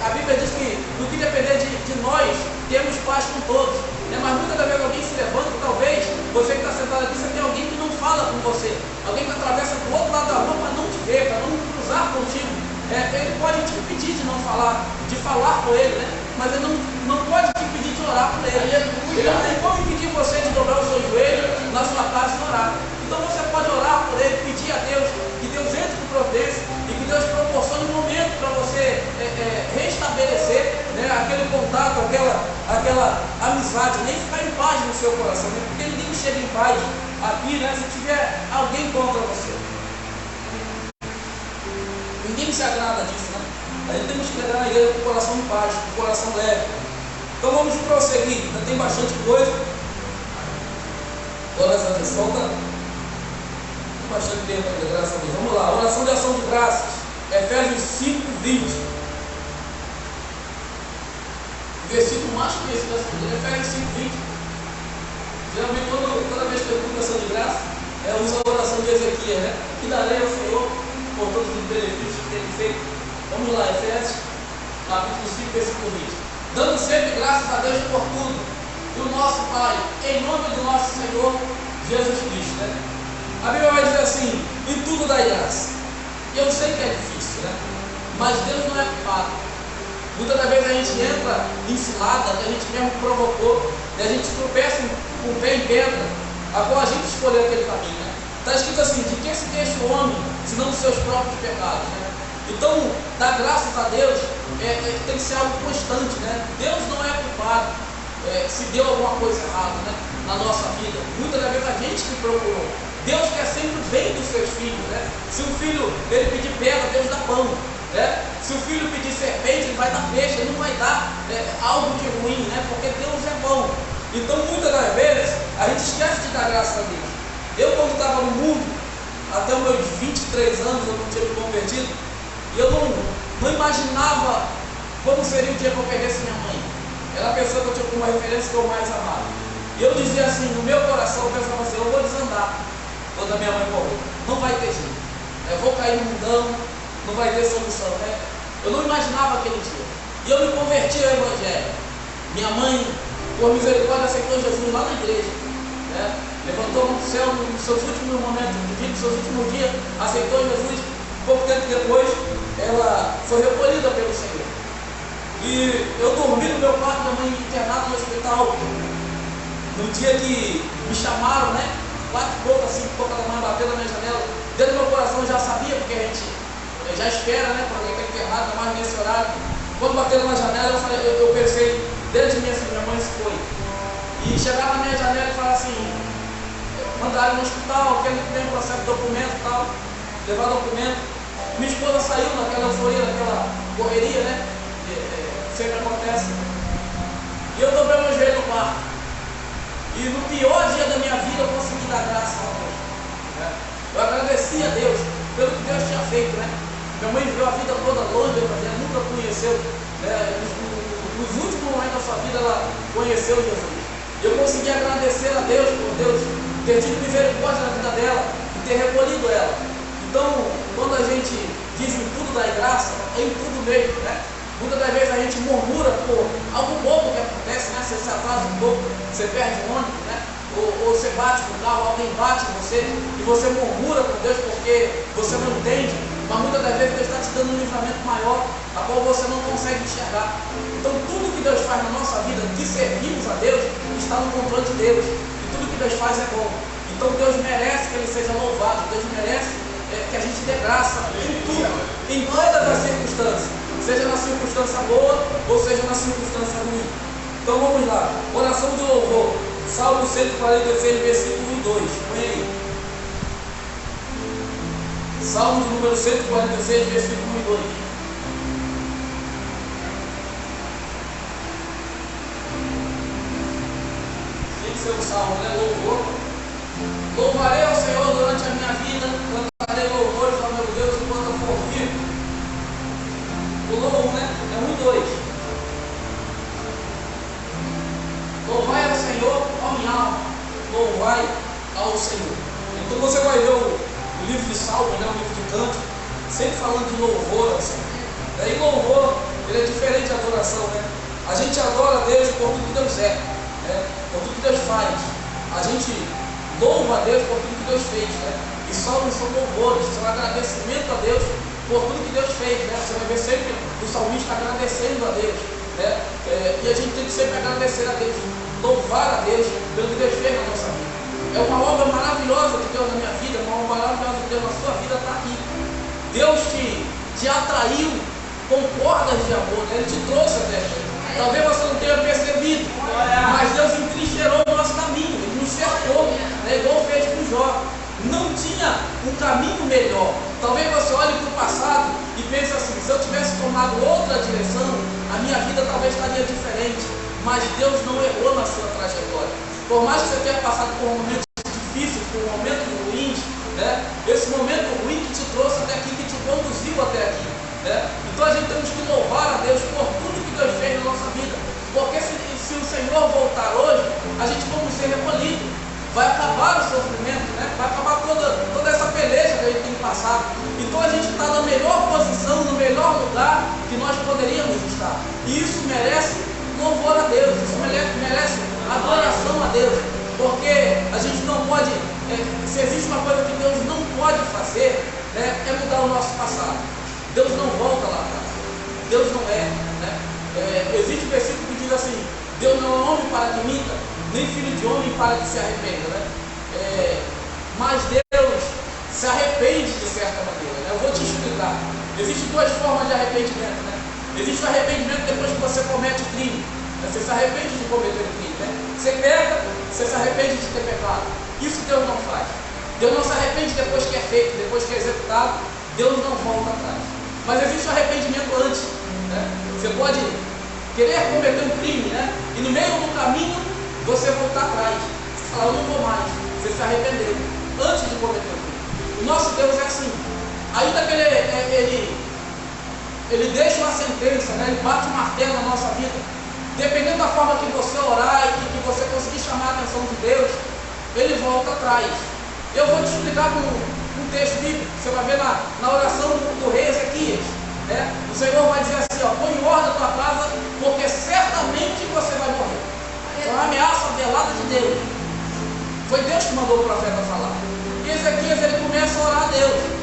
A Bíblia diz que no que depender de nós, temos paz com todos. Mas muitas das vezes alguém se levanta, talvez você que está sentado aqui, você tem alguém que não fala com você, alguém que atravessa do outro lado da rua para não te ver, para não cruzar contigo. Ele pode te pedir de não falar, de falar com ele, né? Mas ele não pode te pedir de orar por ele. Ele não tem como impedir você de dobrar o seu joelho na sua casa e orar. Então você pode orar por ele, pedir a Deus, que Deus entre com providência e que Deus proporcione um momento para você restabelecer, né, aquele contato, aquela amizade, nem ficar em paz no seu coração, né? Porque ninguém chega em paz aqui, né, se tiver alguém contra você. Ninguém se agrada disso, né? A gente temos que chegar na igreja com o coração em paz, com o coração leve. Então vamos prosseguir, ainda tem bastante coisa. Oração de solta. Bastante tempo ainda, graças a Deus. Vamos lá, oração de ação de graças. Efésios 5, 20. Versículo mais conhecido dessa igreja, Efésios 5, 20. Geralmente toda vez que eu cumpro ação de graça, eu uso a oração de Ezequiel, né? Que darei ao Senhor por todos os benefícios que tem feito. Vamos lá, Efésios, capítulo 5, versículo 20. Dando sempre graças a Deus por tudo, e o nosso Pai, em nome do nosso Senhor Jesus Cristo, né? A Bíblia vai dizer assim: em tudo dai graça. Eu sei que é difícil, né? Mas Deus não é culpado. Muitas das vezes a gente entra em cilada que a gente mesmo provocou, e a gente tropeça com o pé em pedra, a qual a gente escolheu aquele caminho, né? Está escrito assim: de que se queixa o homem, senão dos seus próprios pecados, né? Então, dar graças a Deus tem que ser algo constante, né? Deus não é culpado se deu alguma coisa errada, né, na nossa vida. Muitas das vezes a gente que procurou. Deus quer sempre o bem dos seus filhos, né? Se o filho ele pedir pedra, Deus dá pão, né? Se o filho pedir serpente, ele vai dar peixe, ele não vai dar algo de ruim, né? Porque Deus é bom. Então, muitas das vezes a gente esquece de dar graças a Deus. Eu, quando estava no mundo, até os meus 23 anos, eu não tinha me convertido, e eu não imaginava como seria o dia que eu perdesse minha mãe. Era a pessoa que eu tinha como referência que eu mais amava. E eu dizia assim, no meu coração, eu pensava assim: eu vou desandar quando a minha mãe morrer. Não vai ter jeito. Eu vou cair no mundão, não vai ter solução, né? Eu não imaginava aquele dia. E eu me converti ao Evangelho. Minha mãe, por misericórdia, aceitou Jesus lá na igreja, né? Levantou no céu nos seus últimos momentos de vida, nos seus últimos dias, aceitou Jesus. Pouco tempo depois, ela foi recolhida pelo Senhor. E eu dormi no meu quarto, minha mãe internada no hospital. No dia que me chamaram, né? 4 e pouco, 5 e pouco da manhã, bateu na minha janela. Dentro do meu coração eu já sabia, porque a gente já espera, né? Para alguém que é enterrado, mais nesse horário. Quando bateu na janela, eu pensei dentro de mim assim: minha mãe se foi. E chegar na minha janela e falar assim: mandaram no hospital, aquele que tem um processo de documento e tal, levar documento. Minha esposa saiu naquela euforia, naquela correria, né? Sempre acontece. E eu dobrei meu joelho no quarto. E no pior dia da minha vida eu consegui dar graças a Deus, né? Eu agradeci a Deus pelo que Deus tinha feito, né? Minha mãe viveu a vida toda longe do Evangelho, nunca conheceu, né? Nos últimos momentos da sua vida ela conheceu Jesus. E eu consegui agradecer a Deus por Deus ter tido misericórdia na vida dela e ter recolhido ela. Então, quando a gente diz em tudo dai graça, é em tudo mesmo, né? Muitas das vezes a gente murmura por algo bobo que acontece, né? Você se atrasa um pouco, você perde o ônibus, né? Ou você bate no carro, alguém bate em você, e você murmura com Deus porque você não entende, mas muitas das vezes Deus está te dando um livramento maior, a qual você não consegue enxergar. Então tudo que Deus faz na nossa vida, que servimos a Deus, está no controle de Deus, e tudo que Deus faz é bom. Então Deus merece que Ele seja louvado, Deus merece que a gente dê graça em tudo, em todas as circunstâncias, seja na circunstância boa ou seja na circunstância ruim. Então vamos lá, oração de louvor, Salmo 146, versículo 1 e 2, põe aí. Salmo de número 146, versículo 1 e 2. Tem que ser um salmo, né? Louvor. Louvarei ao Senhor durante a minha vida, cantarei louvores ao meu Deus enquanto eu for vivo. O louvo, né? É 1 e 2. Louvai ao Senhor, ó minha alma, louvai ao Senhor. Então você vai ver o livro de Salmo, né? O livro de canto, sempre falando de louvor ao Senhor. E louvor, ele é diferente da adoração, né? A A gente adora a Deus por tudo que Deus é, né? Por tudo que Deus faz. A gente louva a Deus por tudo que Deus fez, né? E salmos são louvores, são agradecimento a Deus por tudo que Deus fez, né? Você vai ver sempre o salmista agradecendo a Deus, né? E a gente tem que sempre agradecer a Deus, louvar a Deus pelo que Deus fez na nossa vida. É uma obra maravilhosa de Deus na minha vida, uma obra maravilhosa de Deus na sua vida, está aqui. Deus te atraiu com cordas de amor, né? Ele te trouxe até aqui. Talvez você não tenha percebido, mas Deus entrincheirou o nosso caminho, Ele nos cercou, né? Igual fez com Jó. Não tinha um caminho melhor. Talvez você olhe para o passado e pense assim: se eu tivesse tomado outra direção, a minha vida talvez estaria diferente. Mas Deus não errou na sua trajetória. Por mais que você tenha passado por momentos difíceis, por momentos ruins, né? Esse momento ruim que te trouxe até aqui, que te conduziu até aqui, né? Então a gente temos que louvar a Deus por tudo que Deus fez na nossa vida. Porque se o Senhor voltar hoje, a gente vamos ser recolhidos. Vai acabar o sofrimento, né? Vai acabar toda essa peleja que a gente tem passado. Então a gente está na melhor posição, no melhor lugar que nós poderíamos estar. E isso merece louvor a Deus, isso merece adoração a Deus. Porque a gente não pode, se existe uma coisa que Deus não pode fazer, né, é mudar o nosso passado. Deus não volta lá atrás. Deus não é, né? Existe um versículo que diz assim: Deus não é homem para que minta, nem filho de homem para que se arrependa, né? Mas Deus se arrepende de certa maneira, né? Eu vou te explicar. Existem duas formas de arrependimento, né? Existe o arrependimento depois que você comete o crime, né? Você se arrepende de cometer o crime, né? Você peca, você se arrepende de ter pecado. Isso Deus não faz. Deus não se arrepende depois que é feito, depois que é executado. Deus não volta atrás. Mas existe o arrependimento antes, né? Você pode querer cometer um crime, né? E no meio do caminho você voltar atrás. Você fala: eu não vou mais. Você se arrependeu antes de cometer o crime. O nosso Deus é assim. Ainda que ele deixa uma sentença, né? Ele bate o martelo na nossa vida. Dependendo da forma que você orar e que você conseguir chamar a atenção de Deus, Ele volta atrás. Eu vou te explicar com um texto bíblico. Você vai ver na oração do rei Ezequias, né? O Senhor vai dizer assim: ó, põe em ordem a tua casa, porque certamente você vai morrer. É uma ameaça velada de Deus. Foi Deus que mandou o profeta falar. E Ezequias, ele começa a orar a Deus.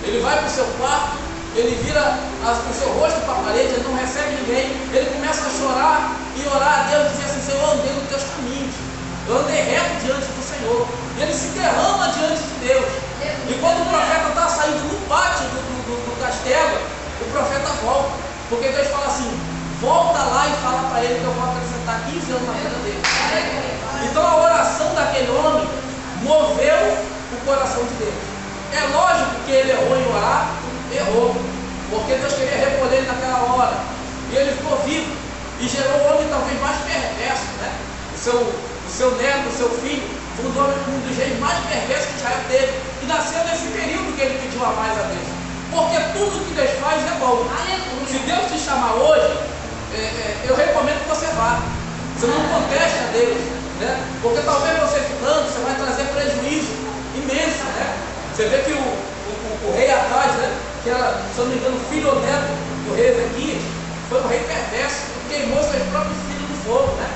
Ele vai para o seu quarto, ele vira o seu rosto para a parede, ele não recebe ninguém. Ele começa a chorar e orar a Deus, dizer assim: Senhor, eu andei nos teus caminhos, eu andei reto diante do Senhor. E ele se derrama diante de Deus. E quando o profeta está saindo no pátio do castelo, o profeta volta. Porque Deus fala assim: volta lá e fala para ele que eu vou acrescentar 15 anos na vida dele. Então a oração daquele homem moveu o coração de Deus. É lógico que ele errou em orar, errou, porque Deus queria recolher ele naquela hora. E ele ficou vivo e gerou o homem talvez mais perverso, né? O seu neto, o seu filho, foi um dos reis mais perversos que Israel teve. E nasceu nesse período que ele pediu a mais a Deus. Porque tudo que Deus faz é bom. Se Deus te chamar hoje, eu recomendo que você vá. Você não conteste a Deus, né? Porque talvez você ficando, você vai trazer prejuízo imenso, né? Você vê que o rei Acaz, né? Que era, se eu não me engano, filho ou neto do rei Ezequias, foi um rei perverso, queimou seus próprios filhos no fogo, né?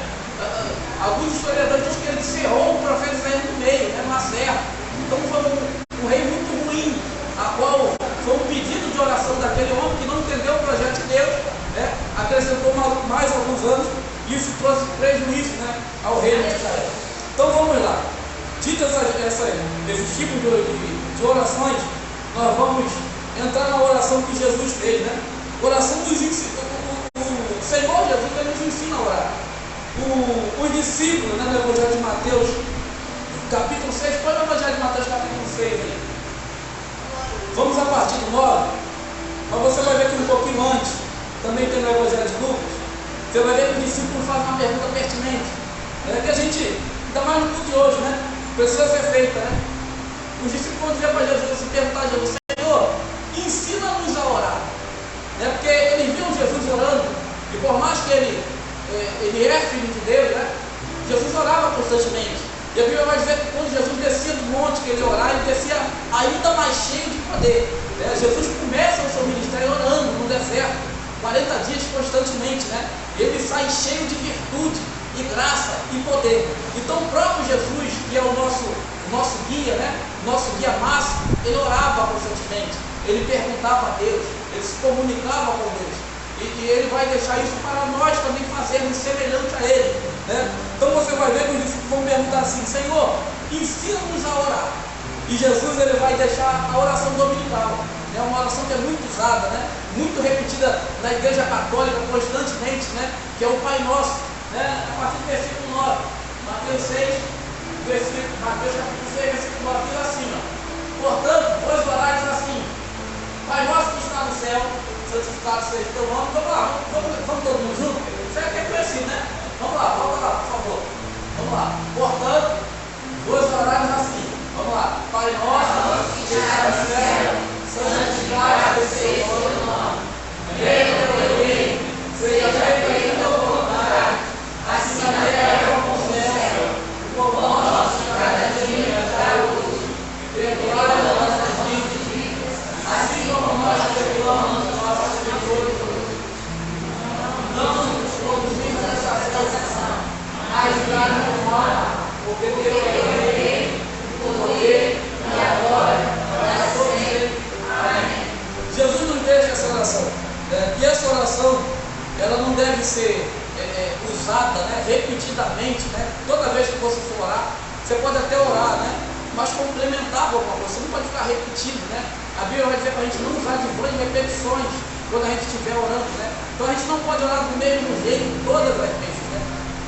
Alguns historiadores dizem que ele cerrou o profeta Isaías no meio, né? Numa serra. Então foi um rei muito ruim, a qual foi um pedido de oração daquele homem que não entendeu o projeto de Deus, né? Acrescentou mais alguns anos e isso trouxe prejuízo, né, ao reino de Israel. Então vamos lá. Dito esses tipos de orações, nós vamos entrar na oração que Jesus fez, né? Oração dos o Senhor Jesus, ele nos ensina a orar. Os discípulos, né, no Evangelho de Mateus, capítulo 6, põe o Evangelho de Mateus, capítulo 6 aí. Vamos a partir do 9, mas você vai ver que um pouquinho antes, também tem no Evangelho de Lucas, você vai ver que o discípulo faz uma pergunta pertinente, né, que a gente, ainda mais no culto de hoje, né, precisa ser feita, né? Os discípulos vão dizer para Jesus, se perguntar a Jesus: Senhor, ensina-nos a orar, né? Porque eles viam Jesus orando, e por mais que ele é filho de Deus, né? Jesus orava constantemente. E a Bíblia vai dizer que quando Jesus descia do monte que ele orava, ele descia ainda mais cheio de poder, né? Jesus começa o seu ministério orando no deserto, 40 dias constantemente, né? ele sai cheio de virtude e graça e poder. Então o próprio Jesus, que é o nosso guia, né? Nosso guia máximo, ele orava constantemente, ele perguntava a Deus, ele se comunicava com Deus. E ele vai deixar isso para nós também fazermos semelhante a ele, né? Então você vai ver que os discípulos vão perguntar assim: Senhor, ensina-nos a orar. E Jesus ele vai deixar a oração dominical. É uma oração que é muito usada, né? Muito repetida na Igreja Católica constantemente, né? Que é o Pai Nosso, né? A partir do versículo 9, Mateus 6, Mateus capítulo 6, versículo 9, diz assim, ó: portanto, vós orares assim: Pai Nosso que está no céu, santificado seja o teu nome. Vamos lá, vamos todo mundo junto? Isso é conhecido, né? Vamos lá, volta lá, por favor. Vamos lá. Portanto, vós orares assim. Vamos lá. Pai Nosso que está no céu, santificado seja o teu nome. Venha o teu reino, seja feita a tua vontade, assim na terra como no céu. O pão nosso de cada dia nos dá hoje. Perdoai as nossas dívidas, assim como nós perdoamos os nossos devedores. Não nos conduzimos nessa tentação, mas livrai-nos do mal, porque teu é o reino, o poder e a glória para sempre. Amém. Jesus nos deixa essa oração, e essa oração ela não deve ser usada, né, repetidamente, né? Toda vez que você for orar, você pode até orar, né, mas complementar com alguma coisa. Você não pode ficar repetindo, né? A Bíblia vai dizer para a gente não usar de vãs repetições quando a gente estiver orando, né? Então a gente não pode orar do mesmo jeito todas as vezes, né?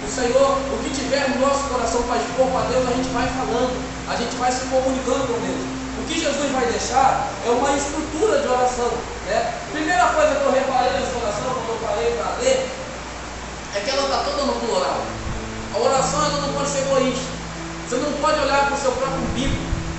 O Senhor, o que tiver no nosso coração para expor para Deus, a gente vai falando, a gente vai se comunicando com Deus. O que Jesus vai deixar é uma estrutura de oração, né? Primeira coisa que eu reparei nessa oração, quando eu parei para ler, é que ela está toda no plural. A oração ela não pode ser egoísta. Você não pode olhar para o seu próprio umbigo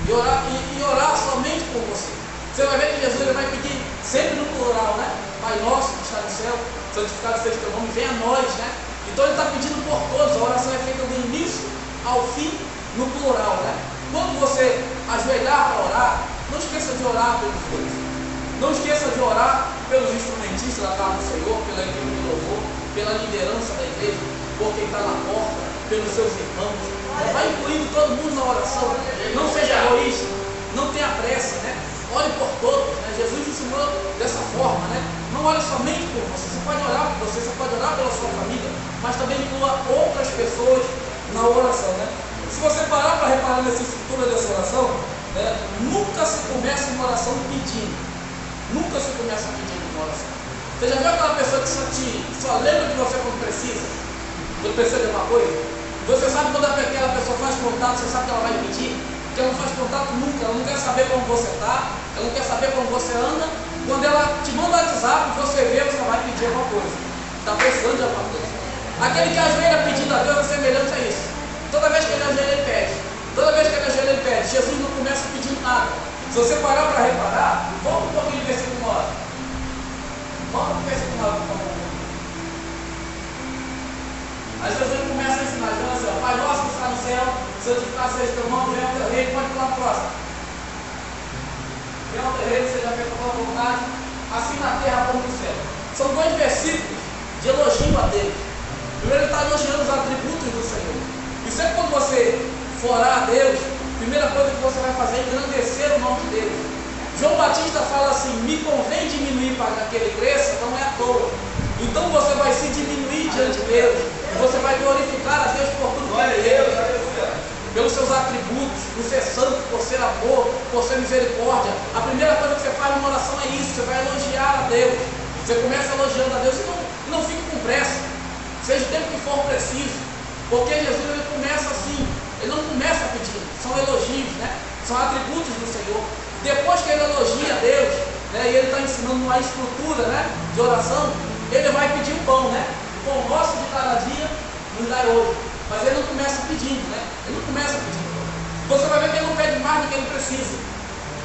e orar somente por você. Você vai ver que Jesus ele vai pedir sempre no plural, né? Pai nosso que está no céu, santificado seja o teu nome, venha a nós, né? Então ele está pedindo por todos. A oração é feita do início ao fim no plural, né? Quando você ajoelhar para orar, não esqueça de orar pelos outros. Não esqueça de orar pelos instrumentistas da casa do Senhor, pela equipe de louvor, pela liderança da igreja, por quem está na porta, pelos seus irmãos. Vai incluindo todo mundo na oração. Não seja egoísta, não tenha pressa, né? Ore por todos, né? Jesus ensinou dessa forma, né? Não ore somente por você. Você pode orar por você pode orar pela sua família, mas também inclua outras pessoas na oração, né? Se você parar para reparar nessa estrutura dessa oração, né, nunca se começa uma oração pedindo. Nunca se começa pedindo uma oração. Você já viu aquela pessoa que só lembra de você quando precisa? Quando precisa de uma coisa? Você sabe quando aquela pessoa faz contato, você sabe que ela vai pedir? Que ela não faz contato nunca, ela não quer saber como você está, ela não quer saber como você anda. Quando ela te manda WhatsApp, você vê, você vai pedir alguma coisa. Está precisando de alguma coisa. Aquele que ajoelha pedindo a Deus é semelhante a isso. Toda vez que ele ajoelha, ele pede. Toda vez que ele ajoelha, ele pede. Jesus não começa pedindo nada. Se você parar para reparar, volta um pouquinho no versículo 9. Volta para o versículo 9, por favor. Aí Jesus começa a ensinar, dizendo assim: Pai nosso que está no céu, santificado seja o teu nome, venha o teu reino. Pode pular para o próximo. Venha o teu reino, seja feita a tua vontade, assim na terra como no céu. São dois versículos de elogio a Deus. Primeiro ele está elogiando os atributos do Senhor. E sempre quando você for orar a Deus, a primeira coisa que você vai fazer é engrandecer o nome de Deus. João Batista fala assim: me convém diminuir para que ele cresça, não é à toa. Então você vai se diminuir diante de Deus, e você vai glorificar a Deus por tudo que Ele é, pelos seus atributos, por ser santo, por ser amor, por ser misericórdia. A primeira coisa que você faz numa oração é isso: você vai elogiar a Deus. Você começa elogiando a Deus e não fique com pressa, seja o tempo que for preciso, porque Jesus ele começa assim, ele não começa pedindo, são elogios, né? São atributos do Senhor. Depois que ele elogia a Deus, né, e ele está ensinando uma estrutura, né, de oração, ele vai pedir o pão, né? O pão nosso de cada dia nos dá hoje. Mas ele não começa pedindo, né? Ele não começa pedindo. Você vai ver que ele não pede mais do que ele precisa.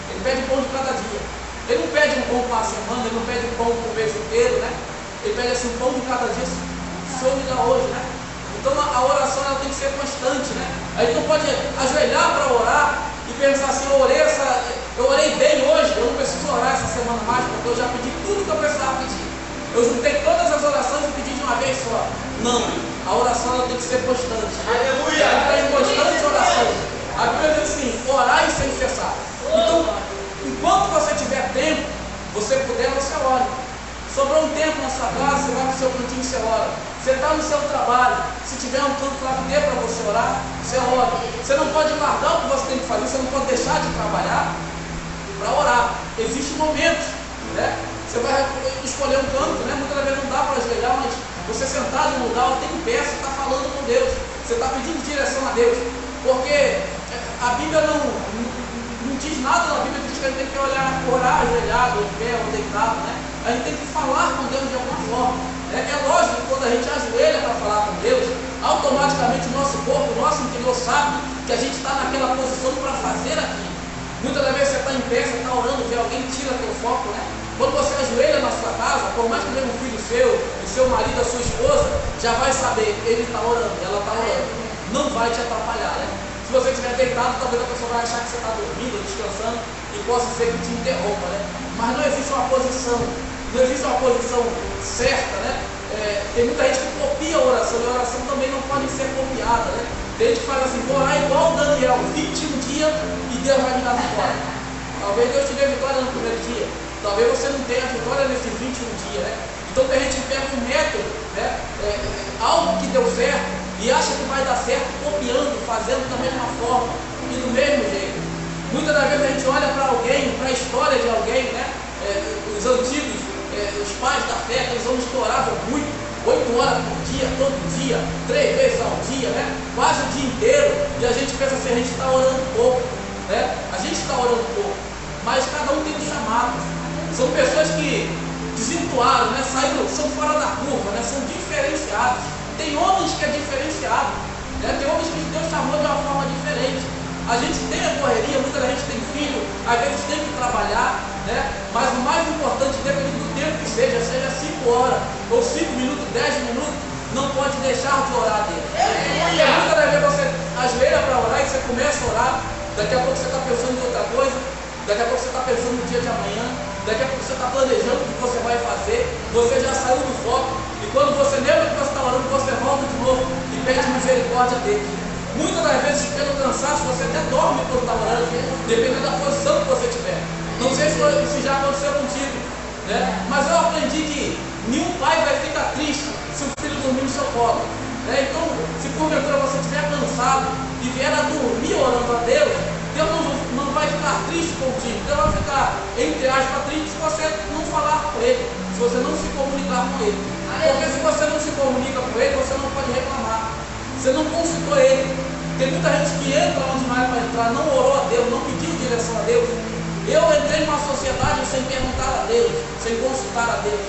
Ele pede o pão de cada dia. Ele não pede um pão para a semana, ele não pede um pão para o mês inteiro, né? Ele pede assim, o pão de cada dia, o Senhor me dá hoje, né? Então a oração ela tem que ser constante, né? A gente não pode ajoelhar para orar e pensar assim: eu orei bem hoje, eu não preciso orar essa semana mais, porque eu já pedi tudo que eu precisava pedir. eu juntei todas as orações e pedi de uma vez só. Não, a oração ela tem que ser constante. Aleluia! Ela em constante oração. A Bíblia diz assim: orai sem cessar. Então, enquanto você tiver tempo, você puder, você ora. Sobrou um tempo na sua casa, você vai para o seu cantinho e você ora. Você está no seu trabalho, se tiver um canto lá que dê para você orar, você ora. Você não pode largar o que você tem que fazer, você não pode deixar de trabalhar para orar. Existem momentos, né? Você vai escolher um canto, né? Muitas vezes não dá para ajoelhar, mas você sentado no lugar, tem em pé, você está falando com Deus, você está pedindo direção a Deus, porque a Bíblia não diz nada na Bíblia que diz que a gente tem que orar ajoelhado, em pé ou deitado, né? A gente tem que falar com Deus de alguma forma. É lógico que quando a gente ajoelha para falar com Deus, automaticamente o nosso corpo, o nosso interior sabe que a gente está naquela posição para fazer aquilo. Muitas das vezes você está em pé, você está orando, vê alguém tira teu foco, né? Quando você ajoelha na sua casa, por mais que venha um filho seu, o seu marido, a sua esposa, já vai saber, ele está orando, ela está orando. Não vai te atrapalhar, né? Se você estiver deitado, talvez a pessoa vai achar que você está dormindo, descansando, e possa ser que te interrompa, né? Mas não existe uma posição, não existe uma posição certa, né? Tem muita gente que copia a oração, e a oração também não pode ser copiada, né? Tem gente que faz assim: vou orar igual o Daniel, 21 dias e Deus vai me dar vitória. Talvez Deus te dê vitória no primeiro dia, talvez você não tenha vitória nesses 21 dias, né? Então tem gente que pega um método, né? Algo que deu certo e acha que vai dar certo copiando, fazendo da mesma forma e do mesmo jeito. Muitas das vezes a gente olha para alguém, para a história de alguém, né? Os antigos, os pais da fé, eles oravam muito, 8 horas por dia, todo dia, 3 vezes ao dia, né? Quase o dia inteiro, e a gente pensa assim: a gente está orando pouco, né? A gente está orando pouco, mas cada um tem um chamado. São pessoas que desentoaram, né? São fora da curva, né? São diferenciados. Tem homens que é diferenciado, né? Tem homens que Deus chamou de uma forma diferente. A gente tem a correria, muita gente tem filho, às vezes tem que trabalhar, né? Mas o mais importante, dependendo do tempo que seja 5 horas, ou 5 minutos, 10 minutos, não pode deixar de orar a Deus. Porque muitas das vezes você ajoelha para orar e você começa a orar, daqui a pouco você está pensando em outra coisa, daqui a pouco você está pensando no dia de amanhã, daqui a pouco você está planejando o que você vai fazer, você já saiu do foco, e quando você lembra que você está orando, você volta de novo e pede misericórdia dele. Muitas das vezes, pelo cansaço, você até dorme quando está orando, dependendo da posição que você tiver. Não sei se já aconteceu contigo, né? Mas eu aprendi que nenhum pai vai ficar triste se o filho dormir no seu colo, né? Então, se porventura você estiver cansado e vier a dormir orando a Deus, Deus não vai ficar triste contigo. Deus vai ficar, entre aspas, triste se você não falar com Ele, se você não se comunicar com Ele. Porque se você não se comunica com Ele, você não pode reclamar. Você não consultou Ele. Tem muita gente que entra onde não é para entrar, não orou a Deus, não pediu direção a Deus. Eu entrei numa sociedade sem perguntar a Deus, sem consultar a Deus.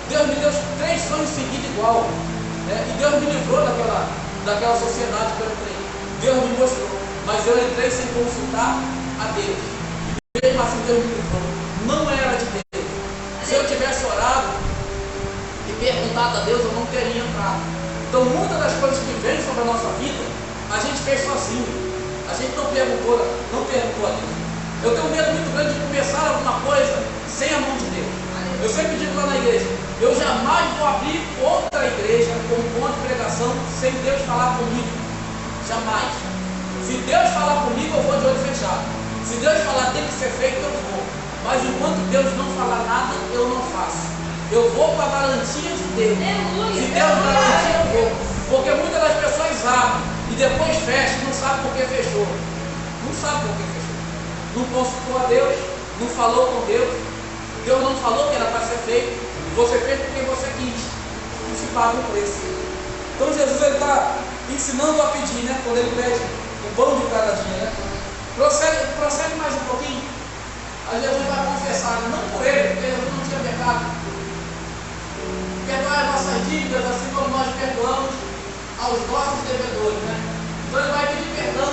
Deus me deu 3 sonhos seguidos igual, né? E Deus me livrou daquela sociedade que eu entrei. Deus me mostrou, mas eu entrei sem consultar a Deus. E mesmo assim Deus me livrou. Não era de Deus. Se eu tivesse orado e perguntado a Deus, eu não teria entrado. Então muitas das coisas que vêm sobre a nossa vida, a gente fez sozinho. A gente não perguntou a Deus. Eu tenho um medo muito grande de começar alguma coisa sem a mão de Deus. Eu sempre digo lá na igreja: eu jamais vou abrir outra igreja com um ponto de pregação sem Deus falar comigo. Jamais. Se Deus falar comigo, eu vou de olho fechado. Se Deus falar tem que ser feito, eu vou. Mas enquanto Deus não falar nada, eu não faço. Eu vou com a garantia de Deus. Se Deus garantir, eu vou. Porque muitas das pessoas abrem e depois fecham, não sabe por que fechou. Não sabe por que fechou. Não consultou a Deus, não falou com Deus. Deus não falou que era para ser feito. Você fez porque você quis. E se paga um preço. Então Jesus está ensinando a pedir, né? Quando ele pede o pão de cada dia, né? Prossegue mais um pouquinho. Aí Jesus vai confessar, não por ele, porque Jesus não tinha pecado. Perdoar as nossas dívidas, assim como nós perdoamos aos nossos devedores, né? Então ele vai pedir perdão,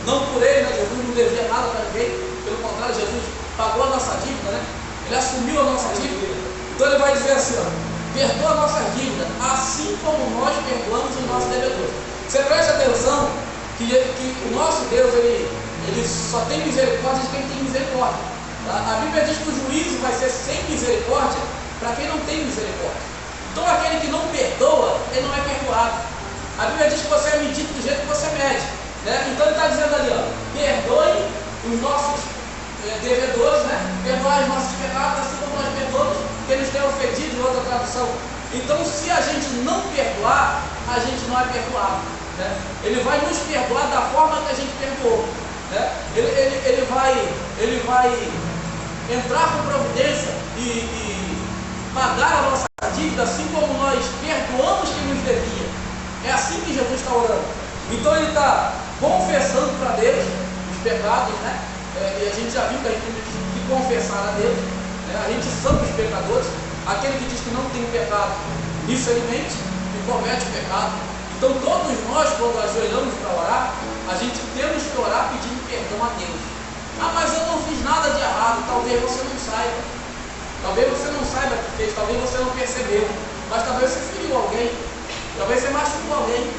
não por ele, né? Jesus não devia nada para ninguém, pelo contrário, Jesus pagou a nossa dívida, né? Ele assumiu a nossa dívida. Então ele vai dizer assim, ó: perdoa a nossa dívida, assim como nós perdoamos os nossos devedores. Você preste atenção que o nosso Deus, ele só tem misericórdia de quem tem misericórdia. A Bíblia diz que o juízo vai ser sem misericórdia para quem não tem misericórdia. Então aquele que não perdoa, ele não é perdoado. A Bíblia diz que você é medido do jeito que você mede, né? Então ele está dizendo ali, ó, perdoe os nossos devedores, né? Perdoar os nossos pecados, assim como nós perdoamos quem nos tem ofendido, em outra tradução. Então, se a gente não perdoar, a gente não é perdoado, né? Ele vai nos perdoar da forma que a gente perdoou, né? Ele vai entrar com providência e pagar a nossa dívida, assim como nós perdoamos quem nos devia. É assim que Jesus está orando. Então ele está confessando para Deus os pecados, né? E a gente já viu que a gente tem que confessar a Deus, né? A gente são os pecadores. Aquele que diz que não tem pecado, nisso ele mente e comete pecado. Então todos nós, quando ajoelhamos para orar, a gente temos que orar pedindo perdão a Deus. Ah, mas eu não fiz nada de errado. Talvez você não saiba. Talvez você não saiba que fez, talvez você não percebeu. Mas talvez você feriu alguém. Talvez você machucou alguém.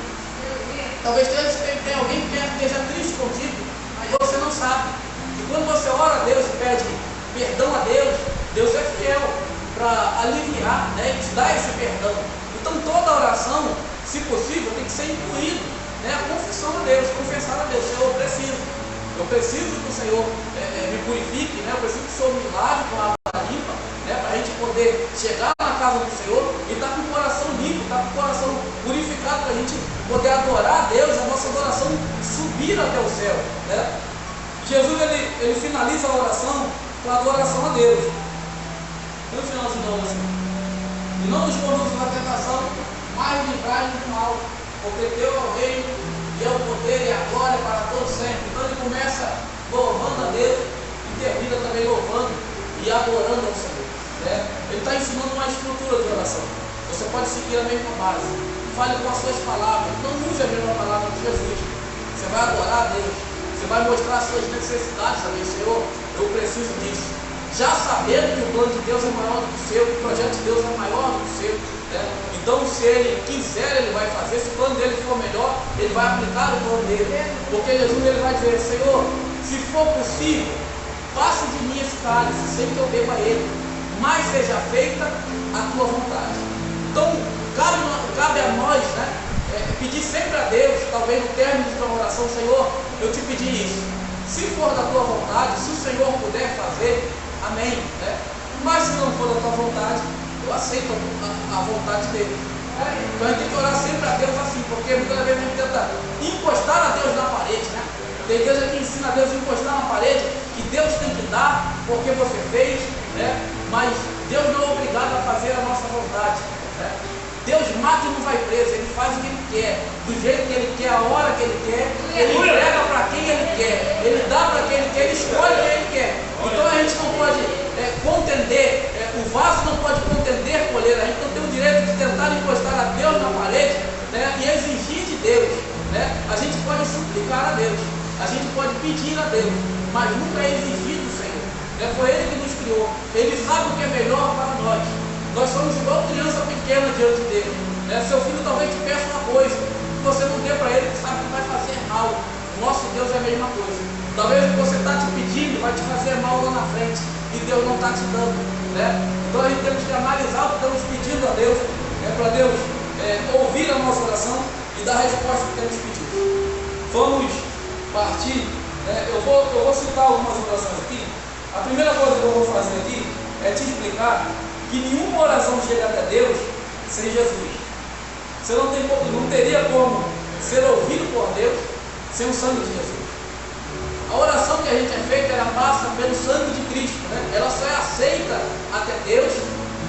Talvez tenha alguém que esteja triste contigo, mas você não sabe. E quando você ora a Deus e pede perdão a Deus, Deus é fiel para aliviar, né, e te dar esse perdão. Então toda oração, se possível, tem que ser incluído, né, a confissão a Deus, confessar a Deus. Senhor, eu preciso que o Senhor me purifique, né, eu preciso que o Senhor me lave com a água limpa, né, para a gente poder chegar na casa do Senhor e estar com o coração limpo, estar com o coração purificado, para a gente poder adorar a Deus, a nossa adoração subir até o céu, né? Jesus ele finaliza a oração com a adoração a Deus. No finalzinho da oração: e não nos conduzas à tentação, mas livrai-nos do mal, porque teu é o reino, e é o poder e a glória para todos sempre. Então ele começa louvando a Deus e termina também louvando e adorando ao Senhor, né? Ele está ensinando uma estrutura de oração. Você pode seguir a mesma base. Fale com as suas palavras. Não use a mesma palavra de Jesus. Você vai adorar a Deus. Você vai mostrar as suas necessidades a Deus. Senhor, eu preciso disso. Já sabendo que o plano de Deus é maior do que o seu, que o projeto de Deus é maior do que o seu, né? Então, se ele quiser, ele vai fazer. Se o plano dele for melhor, ele vai aplicar o plano dele. Porque Jesus ele vai dizer: Senhor, se for possível, passe de mim esse cálice, sem que eu beba ele, mas seja feita a tua vontade. Então, cabe a nós, né, pedir sempre a Deus, talvez no término de uma oração: Senhor, eu te pedi isso. Se for da tua vontade, se o Senhor puder fazer, amém, né? Mas se não for da tua vontade, eu aceito a vontade dele. Então a gente tem que orar sempre a Deus assim, porque muitas vezes a gente tenta encostar a Deus na parede, né? Tem igreja que ensina a Deus a encostar na parede, que Deus tem que dar porque você fez, né? Mas Deus não é obrigado a fazer a nossa vontade, né? Deus mata e não vai preso, Ele faz o que Ele quer, do jeito que Ele quer, a hora que Ele quer, Ele entrega para quem Ele quer, Ele dá para quem Ele quer, Ele escolhe quem Ele quer. Então a gente não pode contender, o vaso não pode contender a colheita, a gente não tem o direito de tentar encostar a Deus na parede, né, e exigir de Deus, né? A gente pode suplicar a Deus, a gente pode pedir a Deus, mas nunca é exigir do Senhor, né? Foi Ele que nos criou, Ele sabe o que é melhor para nós. Nós somos igual criança pequena diante dele, né? Seu filho talvez te peça uma coisa que você não dê para ele, que sabe que vai fazer mal. O nosso Deus é a mesma coisa. Talvez o que você está te pedindo vai te fazer mal lá na frente e Deus não está te dando, né? Então a gente temos que analisar o que estamos pedindo a Deus, para Deus ouvir a nossa oração e dar a resposta que temos pedido. Vamos partir, né? Eu vou citar algumas orações aqui. A primeira coisa que eu vou fazer aqui é te explicar que nenhuma oração chega até Deus sem Jesus. Você não teria como ser ouvido por Deus sem o sangue de Jesus. A oração que a gente é feita, ela passa pelo sangue de Cristo, né? Ela só é aceita até Deus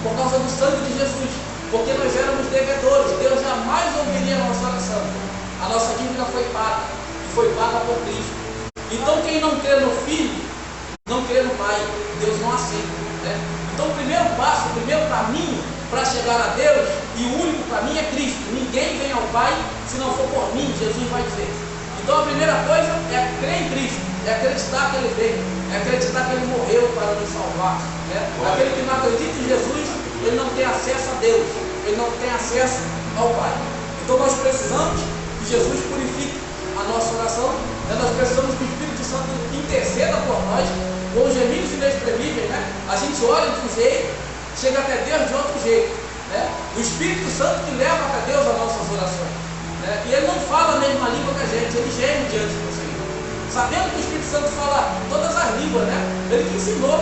por causa do sangue de Jesus, porque nós éramos devedores. Deus jamais ouviria a nossa oração. A nossa dívida foi paga, e foi paga por Cristo. Então quem não crê no Filho, não crê no Pai. Deus não aceita, né? Então o primeiro passo, o primeiro caminho para chegar a Deus, e o único caminho é Cristo. Ninguém vem ao Pai se não for por mim, Jesus vai dizer. Então a primeira coisa é crer em Cristo, é acreditar que Ele veio, é acreditar que Ele morreu para nos salvar, né? Aquele que não acredita em Jesus, ele não tem acesso a Deus, ele não tem acesso ao Pai. Então nós precisamos que Jesus purifique a nossa oração, né? Nós precisamos que o Espírito Santo interceda por nós, com gemidos inexprimíveis, né? A gente ora de um jeito, chega até Deus de outro jeito, né? O Espírito Santo que leva até Deus as nossas orações, né? E ele não fala a mesma língua que a gente, ele geme diante do Senhor. Sabendo que o Espírito Santo fala todas as línguas, né? Ele que ensinou,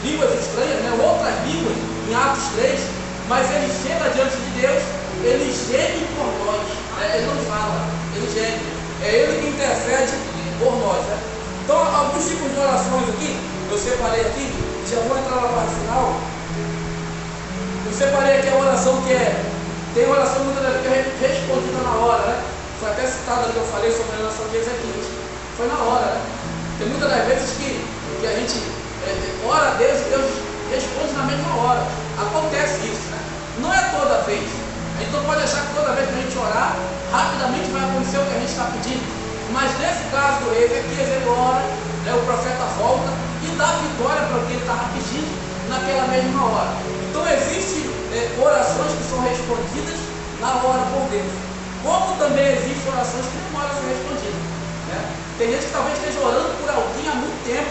línguas estranhas, né? Outras línguas, em Atos 3, mas ele chega diante de Deus, ele geme por nós, né? Ele não fala, ele geme, é ele que intercede por nós, né? Então, alguns tipos de orações aqui, eu separei aqui, já vou entrar na parte final. Eu separei aqui a oração que tem oração muitas vezes que é respondida na hora, né? Foi até citado que eu falei sobre a oração de Ezequias. Foi na hora, né? Tem muitas das vezes que a gente ora a Deus e Deus responde na mesma hora. Acontece isso, né? Não é toda vez. A gente não pode achar que toda vez que a gente orar, rapidamente vai acontecer o que a gente está pedindo. Mas nesse caso do Ezequias, ele ora, né, o profeta volta e dá vitória para o que ele estava pedindo naquela mesma hora. Então existem orações que são respondidas na hora por Deus, como também existem orações que demoram a ser respondidas, né? Tem gente que talvez esteja orando por alguém há muito tempo,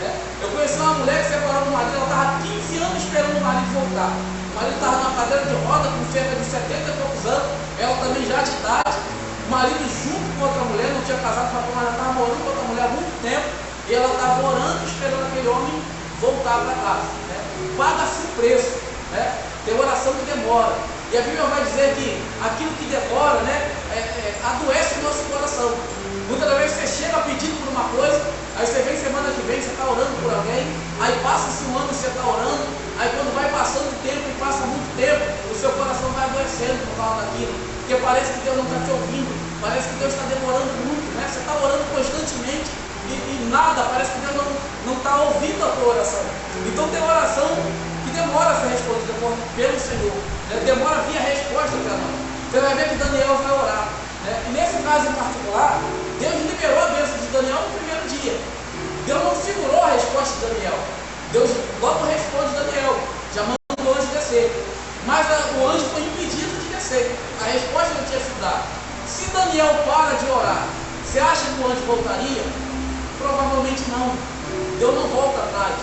né? Eu conheci uma mulher que separou do marido, ela estava 15 anos esperando o marido voltar. O marido estava numa cadeira de roda com cerca de 70 e poucos anos, ela também já de idade. O marido junto com outra mulher, não tinha casado com a mulher, estava morando com outra mulher há muito tempo, e ela estava orando, esperando aquele homem voltar para casa, né? Paga-se o preço, né? Tem oração que demora, e a Bíblia vai dizer que aquilo que demora, né, adoece o nosso coração. Muitas vezes você chega pedindo por uma coisa, aí você vem semana que vem, você está orando por alguém, aí passa-se um ano, você está orando, aí quando vai passando o tempo e passa muito tempo, o seu coração vai adoecendo por causa daquilo, porque parece que Deus não está te ouvindo, parece que Deus está demorando muito, né? Você está orando constantemente e nada, parece que Deus não está ouvindo a tua oração. Então tem oração que demora a ser respondida pelo Senhor, né? Demora a vir a resposta para nós. Você vai ver que Daniel vai orar, né? E nesse caso em particular, Deus liberou a bênção de Daniel no primeiro dia. Deus não segurou a resposta de Daniel. Deus logo responde Daniel, já manda o anjo descer. Mas o anjo foi impedido de descer. A resposta não tinha sido dada. Se Daniel para de orar, você acha que o anjo voltaria? Provavelmente não. Deus não volta atrás.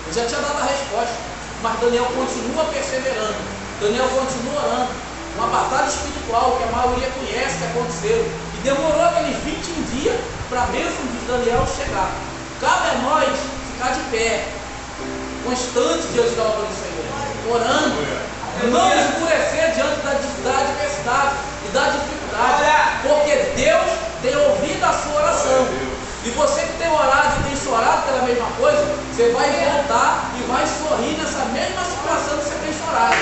Ele já tinha dado a resposta. Mas Daniel continua perseverando. Daniel continua orando. Uma batalha espiritual que a maioria conhece que aconteceu. E demorou aqueles 21 dias para a bênção de Daniel chegar. Cabe a nós ficar de pé, constante diante da obra do Senhor, orando, não escurecer diante da adversidade e da dificuldade, porque Deus tem ouvido a sua oração. E você que tem orado e tem chorado pela mesma coisa, você vai voltar e vai sorrir nessa mesma situação que você tem chorado.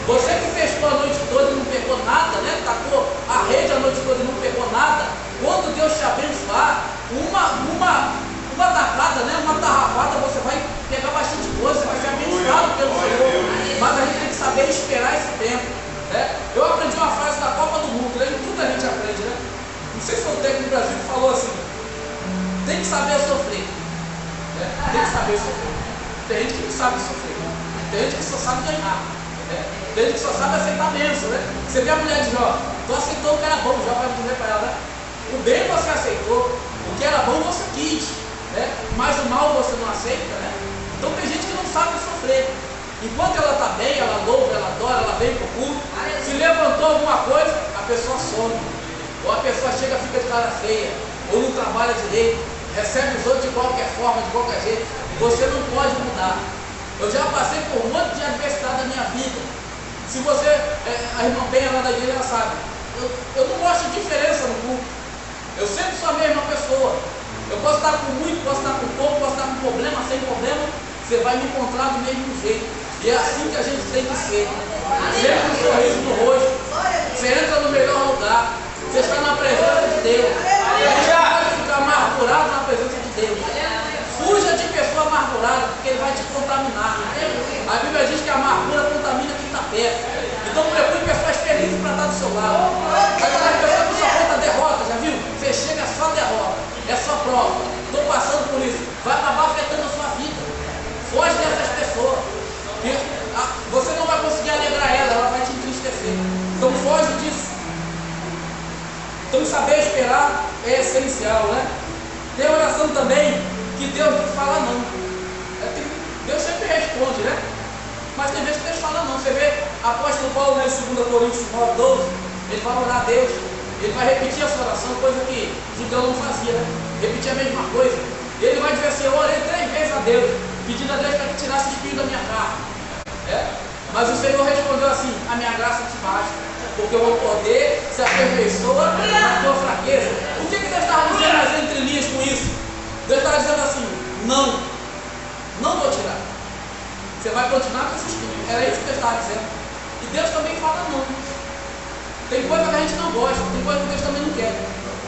Você que pescou a noite toda e não pegou nada, né? Tacou a rede a noite toda e não pegou nada, quando Deus te abençoar, uma tacada, né? Uma tarrafada, você vai pegar bastante coisa, você vai ser abençoado pelo Senhor. Mas a gente tem que saber esperar esse tempo, né? Eu aprendi uma frase da Copa do Mundo, né? Tudo a gente aprende, né? Não sei se foi o técnico do Brasil que falou assim: tem que saber sofrer, né? Tem que saber sofrer. Tem gente que não sabe sofrer, né? Tem gente que só sabe ganhar, né? Tem gente que só sabe aceitar a bênção, né? Você vê a mulher de Jó, tu aceitou o que era bom, Jó vai dizer para ela, né? O bem você aceitou, o que era bom você quis, né? Mas o mal você não aceita, né? Então tem gente que não sabe sofrer. Enquanto ela está bem, ela louva, ela adora, ela vem para o culto, se levantou alguma coisa, a pessoa some. Ou a pessoa chega e fica de cara feia, ou não trabalha direito, recebe os outros de qualquer forma, de qualquer jeito. Você não pode mudar. Eu já passei por um monte de adversidade na minha vida. Se você, a irmã Penha lá da igreja, ela sabe, eu não mostro diferença no culto. Eu sempre sou a mesma pessoa. Eu posso estar com muito, posso estar com pouco, posso estar com problema, sem problema. Você vai me encontrar do mesmo jeito. E é assim que a gente tem que ser. Sempre um sorriso no rosto. Você entra no melhor lugar. Você está na presença de Deus. A gente não pode ficar amargurado na presença de Deus. Fuja de pessoa amargurada, porque ele vai te contaminar. A Bíblia diz que a amargura contamina quem está perto. Então procure pessoas felizes para estar do seu lado. Aquela pessoa que só conta derrota, já viu? Você chega só derrota. É só prova. Estou passando por isso. Vai acabar afetando a sua vida. Foge dessas pessoas. Você não vai conseguir alegrar ela, ela vai te entristecer. Então foge disso. Então saber esperar é essencial, né? Tem oração também que Deus não fala não. Deus sempre responde, né? Mas tem vezes que Deus fala não. Você vê apóstolo Paulo, né, em 2 Coríntios 9:12, ele vai orar a Deus, ele vai repetir essa oração, coisa que o judeu não fazia, né? Repetir a mesma coisa. Ele vai dizer assim: eu orei 3 vezes a Deus, pedindo a Deus para que tirasse o espinho da minha carne. Mas o Senhor respondeu assim: a minha graça te basta, porque o meu poder se aperfeiçoa na tua fraqueza. O que Deus estava dizendo nas entrelinhas com isso? Deus estava dizendo assim: não vou tirar. Você vai continuar com esse espinho. Era isso que Deus estava dizendo. E Deus também fala não. Tem coisa que a gente não gosta, tem coisa que Deus também não quer.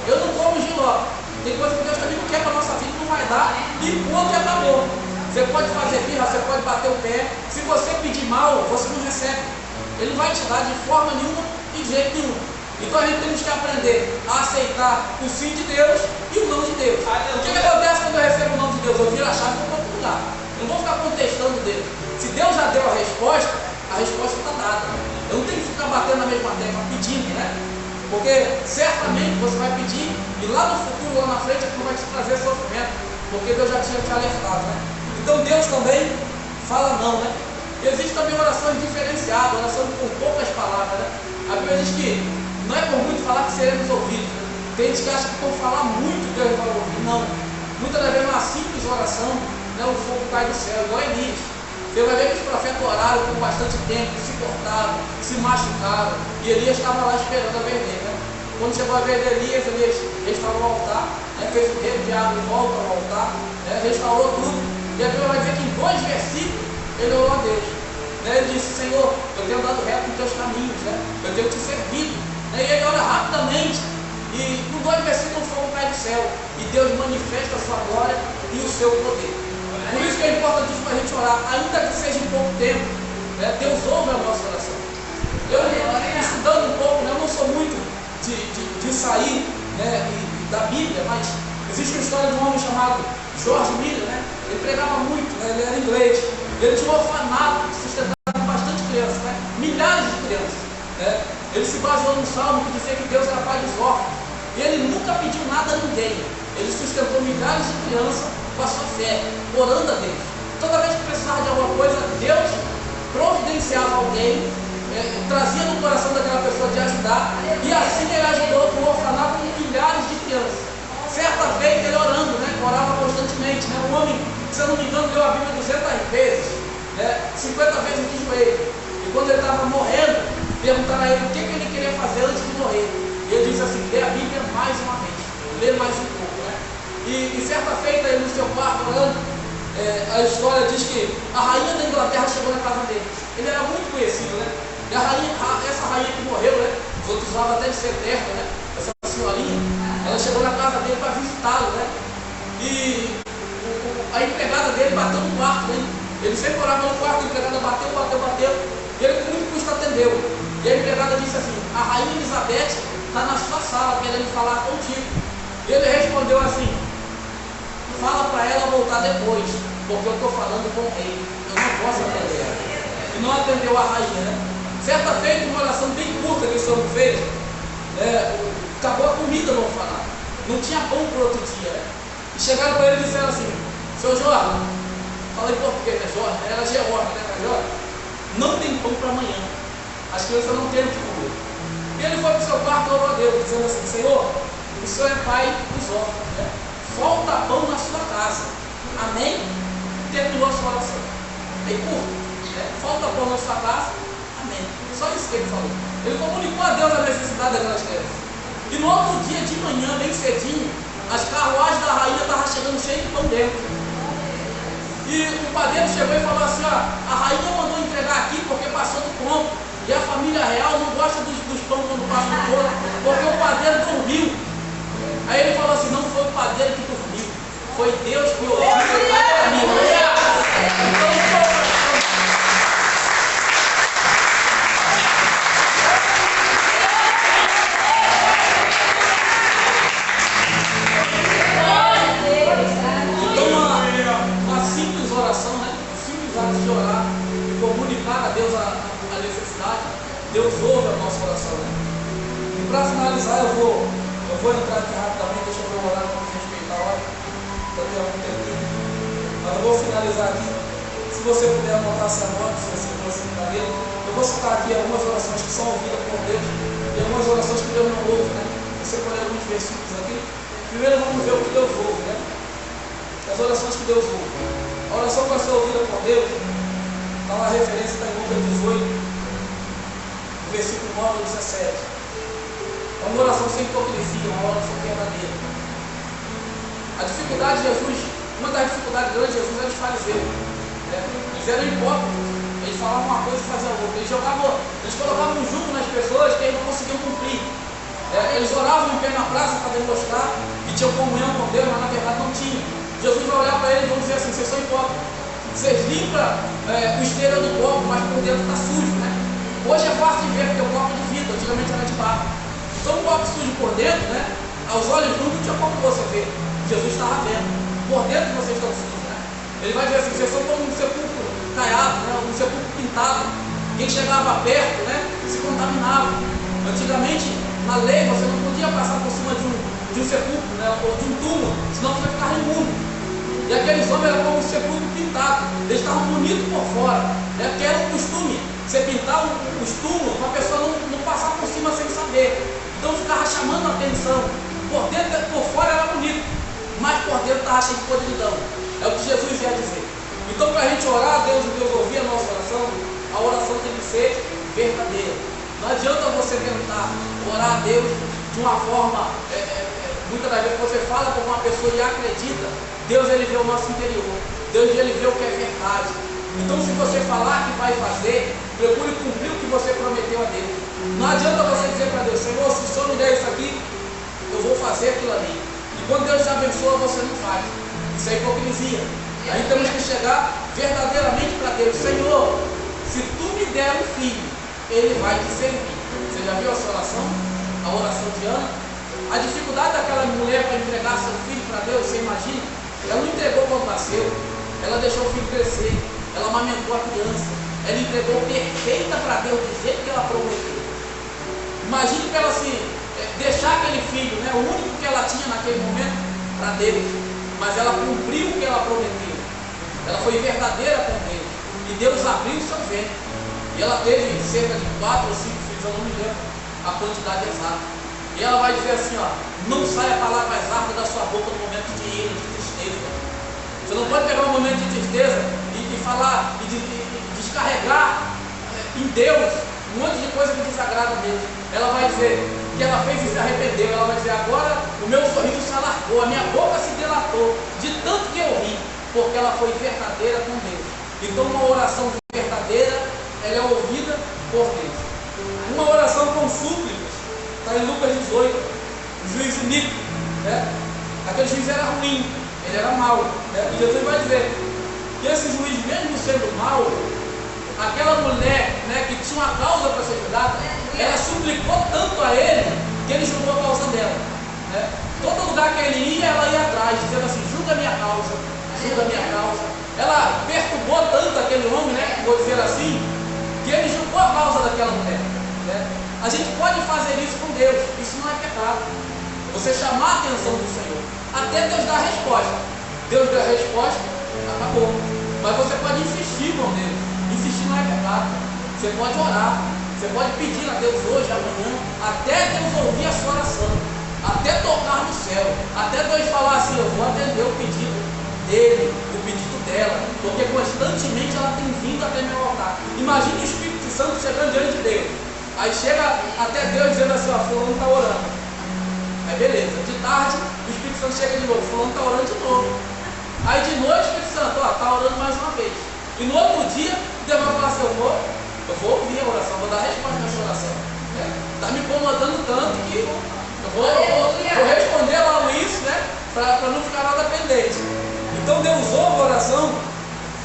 Eu não como giló. Tem coisa que Deus também não quer para a nossa vida, não vai dar. E ponto, e acabou. Você pode fazer birra, você pode bater o pé. Se você pedir mal, você não recebe. Ele não vai te dar de forma nenhuma e de jeito nenhum. Então a gente temos que aprender a aceitar o sim de Deus e o não de Deus. O que acontece quando eu recebo o não de Deus? Eu viro a chave para outro lugar. Eu não vou ficar contestando Deus. Se Deus já deu a resposta está dada. Eu não tenho que ficar batendo na mesma tecla pedindo, né? Porque certamente você vai pedir e lá no futuro, lá na frente, aquilo vai te trazer sofrimento. Porque Deus já tinha te alertado, né? Então Deus também fala não, né? Existe também orações diferenciadas, oração com poucas palavras, né? A Bíblia diz que não é por muito falar que seremos ouvidos. Tem gente que acha que por falar muito Deus vai ouvir. Não. Muitas das vezes uma simples oração, né, o fogo cai do céu, igual Elias. Você vai ver que os profetas oraram por bastante tempo, se cortaram, se machucaram, e Elias estava lá esperando a vez dele, né? Quando chegou a vez de Elias restaurou o altar, né, fez o rei de água de volta ao altar, né, restaurou tudo. E a Bíblia vai dizer que em 2 versículos ele orou a Deus. Né? Ele disse: Senhor, eu tenho dado reto nos teus caminhos, né? Eu tenho te servido. Né? E ele ora rapidamente, e com 2 versículos o fogo cai do céu, e Deus manifesta a sua glória e o seu poder. Por isso que é importantíssimo a gente orar, ainda que seja em pouco tempo, né? Deus ouve a nossa oração. Eu estudando um pouco, né? Eu não sou muito de sair, né, da Bíblia, mas existe uma história de um homem chamado George Miller, né? Ele pregava muito, né? Ele era inglês, ele tinha um orfanato que sustentava bastante crianças, né? Milhares de crianças, né? Ele se baseou num salmo que dizia que Deus era pai dos órfãos, e ele nunca pediu nada a ninguém. Ele sustentou milhares de crianças com a sua fé, orando a Deus. Toda vez que precisava de alguma coisa, Deus providenciava alguém, trazia no coração daquela pessoa de ajudar, e assim ele ajudou com o orfanato com milhares de crianças. Certa vez ele orando, né, orava constantemente, né, um homem, se eu não me engano, leu a Bíblia 200 vezes, né, 50 vezes de joelho, e quando ele estava morrendo, perguntaram a ele o que ele queria fazer antes de morrer, e ele disse assim: lê a Bíblia mais uma vez, lê mais um pouco, né? E certa feita ele no seu quarto orando, a história diz que a rainha da Inglaterra chegou na casa dele. Ele era muito conhecido, né? E essa rainha que morreu, né? Os outros usavam até de ser eterna, né? Essa senhorinha, ela chegou na casa dele para visitá-lo, né? E a empregada dele bateu no quarto, né? Ele sempre orava no quarto, a empregada bateu, e ele com muito custo atendeu. E a empregada disse assim: a rainha Elizabeth está na sua sala querendo falar contigo. E ele respondeu assim: fala para ela voltar depois, porque eu estou falando com o rei, eu não posso atender ela. E não atendeu a rainha, né? Certa feita, uma oração bem curta que esse homem fez, acabou a comida no orfanato, não tinha pão para outro dia, né? E chegaram para ele e disseram assim: seu Jorge, falei em português, né? Jorge, era George, né? Jorge, não tem pão para amanhã, as crianças não têm o que comer. E ele foi para o seu quarto e orou a Deus, dizendo assim: Senhor, o Senhor é pai dos órfãos, né? Falta pão na sua casa, amém? Terminou a sua oração, bem curto, né? Falta pão na sua casa, amém? Só isso que ele falou. Ele comunicou a Deus a necessidade daquelas crianças. E no outro dia de manhã, bem cedinho, as carruagens da rainha estavam chegando cheias de pão dentro. E o padeiro chegou e falou assim: ó, a rainha mandou entregar aqui porque passou do ponto, e a família real não gosta dos pão quando passa do ponto, porque o padeiro dormiu. Aí ele falou assim: não foi o padeiro que dormiu, foi Deus que ouviu a família. Então uma simples oração, né? Um simples ato de orar e comunicar a Deus a necessidade, Deus ouve a nossa oração, né? E para finalizar, eu vou entrar aqui rapidamente, deixa eu ver o horário para respeitar a hora, para ter algum tempo. Mas eu vou finalizar aqui. Se você puder anotar essa nota, se você for assim para Deus, eu vou citar aqui algumas orações que são ouvidas por Deus e algumas orações que Deus não ouve, né? Você pode ler alguns versículos aqui. Primeiro vamos ver o que Deus ouve, né? As orações que Deus ouve. A oração para ser ouvida por Deus, está lá a referência, está em Lucas 18, versículo 9 ao 17. É uma oração sem hipocrisia, uma oração verdadeira. A dificuldade de Jesus, uma das dificuldades grandes de Jesus era os fariseus. Eles eram hipócritas, eles falavam uma coisa e faziam outra. Eles colocavam um jugo nas pessoas que eles não conseguiam cumprir. Eles oravam em pé na praça para demonstrar que tinham comunhão com Deus, mas na verdade não tinham. Jesus vai olhar para eles e vão dizer assim: vocês são hipócritas. Vocês limpam o exterior do copo, mas por dentro está sujo, né? Hoje é fácil de ver porque o copo é de vidro, antigamente era de barro. Então o copo sujo por dentro, né? Aos olhos nus não tinha como você ver. Jesus estava vendo. Por dentro vocês estão sujos, né? Ele vai dizer assim: vocês são como um sepulcro caiado, né? Um sepulcro pintado. Quem chegava perto, né? Se contaminava. Antigamente, na lei, você não podia passar por cima de um sepulcro, né? Ou de um túmulo, senão você ficava imundo. E aqueles homens eram como um sepulcro pintado. Eles estavam bonitos por fora, né? Porque era um costume. Você pintar os túmulos para a pessoa não passar por cima sem saber. Então ficava chamando a atenção. Por dentro, por fora era bonito, mas por dentro estava cheio de podridão. É o que Jesus ia dizer. Então, para a gente orar a Deus e Deus ouvir a nossa oração, a oração tem que ser verdadeira. Não adianta você tentar orar a Deus de uma forma, muitas das vezes você fala com uma pessoa e acredita. Deus, ele vê o nosso interior. Deus, ele vê o que é verdade. Então, se você falar que vai fazer, procure cumprir o que você prometeu a Deus. Não adianta você dizer para Deus: Senhor, se o Senhor me der isso aqui, eu vou fazer aquilo ali. E quando Deus te abençoa, você não faz. Isso é hipocrisia. Aí temos que chegar verdadeiramente para Deus: Senhor, se tu me der um filho, ele vai te servir. Você já viu a sua oração? A oração de Ana? A dificuldade daquela mulher para entregar seu filho para Deus, você imagina? Ela não entregou quando nasceu, ela deixou o filho crescer, ela amamentou a criança, ela entregou perfeita para Deus do jeito que ela prometeu. Imagine para ela assim, deixar aquele filho, né, o único que ela tinha naquele momento, para Deus, mas ela cumpriu o que ela prometeu. Ela foi verdadeira com Deus, e Deus abriu o seu ventre, e ela teve cerca de 4 ou 5 filhos, eu não me lembro a quantidade exata. E ela vai dizer assim: ó, não saia palavras árvores da sua boca no momento de ira, de tristeza. Você não pode pegar um momento de tristeza e falar e descarregar em Deus um monte de coisa que desagrada a Deus. Ela vai dizer que ela fez e se arrependeu. Ela vai dizer: agora o meu sorriso se alargou, a minha boca se dilatou de tanto que eu ri, porque ela foi verdadeira com Deus. Então uma oração verdadeira, ela é ouvida por Deus. Uma oração com súplicas está em Lucas 18, o juiz iníquo, né? Aquele juiz era ruim, ele era mau, né? E Jesus vai dizer que esse juiz, mesmo sendo mau, aquela mulher, né, que tinha uma causa para ser julgada, ela suplicou tanto a ele que ele julgou a causa dela, né? Todo lugar que ele ia, ela ia atrás, dizendo assim: julga a minha causa, julga a minha causa. Ela perturbou tanto aquele homem, né, vou dizer assim, que ele julgou a causa daquela mulher, né? A gente pode fazer isso com Deus, isso não é pecado. Você chamar a atenção do Senhor, até Deus dar a resposta. Deus deu a resposta, acabou. Mas você pode insistir com Deus. Insistir não é pecado. Você pode orar, você pode pedir a Deus hoje, amanhã, até Deus ouvir a sua oração, até tocar no céu, até Deus falar assim: eu vou atender o pedido dele, o pedido dela, porque constantemente ela tem vindo até meu altar. Imagine o Espírito Santo chegando diante de Deus. Aí chega até Deus dizendo assim: ó, fulano está orando. Aí beleza, de tarde o Espírito Santo chega de novo: fulano está orando de novo. Aí de noite o Espírito Santo, ó, está orando mais uma vez. E no outro dia Deus vai falar assim: eu vou ouvir a oração, vou dar a resposta à sua oração. Está me incomodando tanto que eu vou responder logo isso, né? Para não ficar nada pendente. Então Deus ouve a oração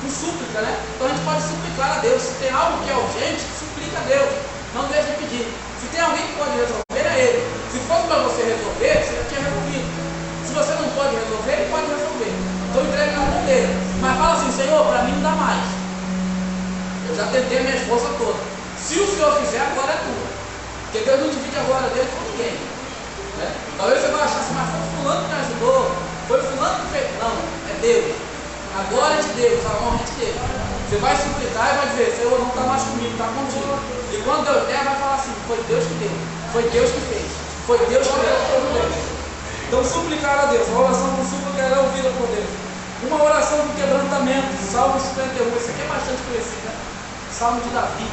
com súplica, né? Então a gente pode suplicar a Deus. Se tem algo que é urgente, suplica a Deus. Não deixe de pedir. Se tem alguém que pode resolver, é ele. Se fosse para você resolver, você já tinha resolvido. Se você não pode resolver, ele pode resolver. Então entregue na mão dele. Mas fala assim: Senhor, para mim não dá mais. Eu já tentei a minha força toda. Se o Senhor fizer, agora é tua. Porque Deus não divide a glória dele com ninguém, né? Talvez você vai achar assim: mas foi fulano que me ajudou, foi fulano que fez. Não, é Deus. A glória é de Deus, a honra é de Deus. Você Você vai suplicar e vai dizer, Senhor, não está mais comigo, está contigo. E quando Deus der, vai falar assim, foi Deus que deu, foi Deus que fez, foi Deus que deu. Então suplicar a Deus, a oração com súplica é ouvida por Deus. Uma oração de quebrantamento, Salmo 51, esse aqui é bastante conhecido, né? Salmo de Davi,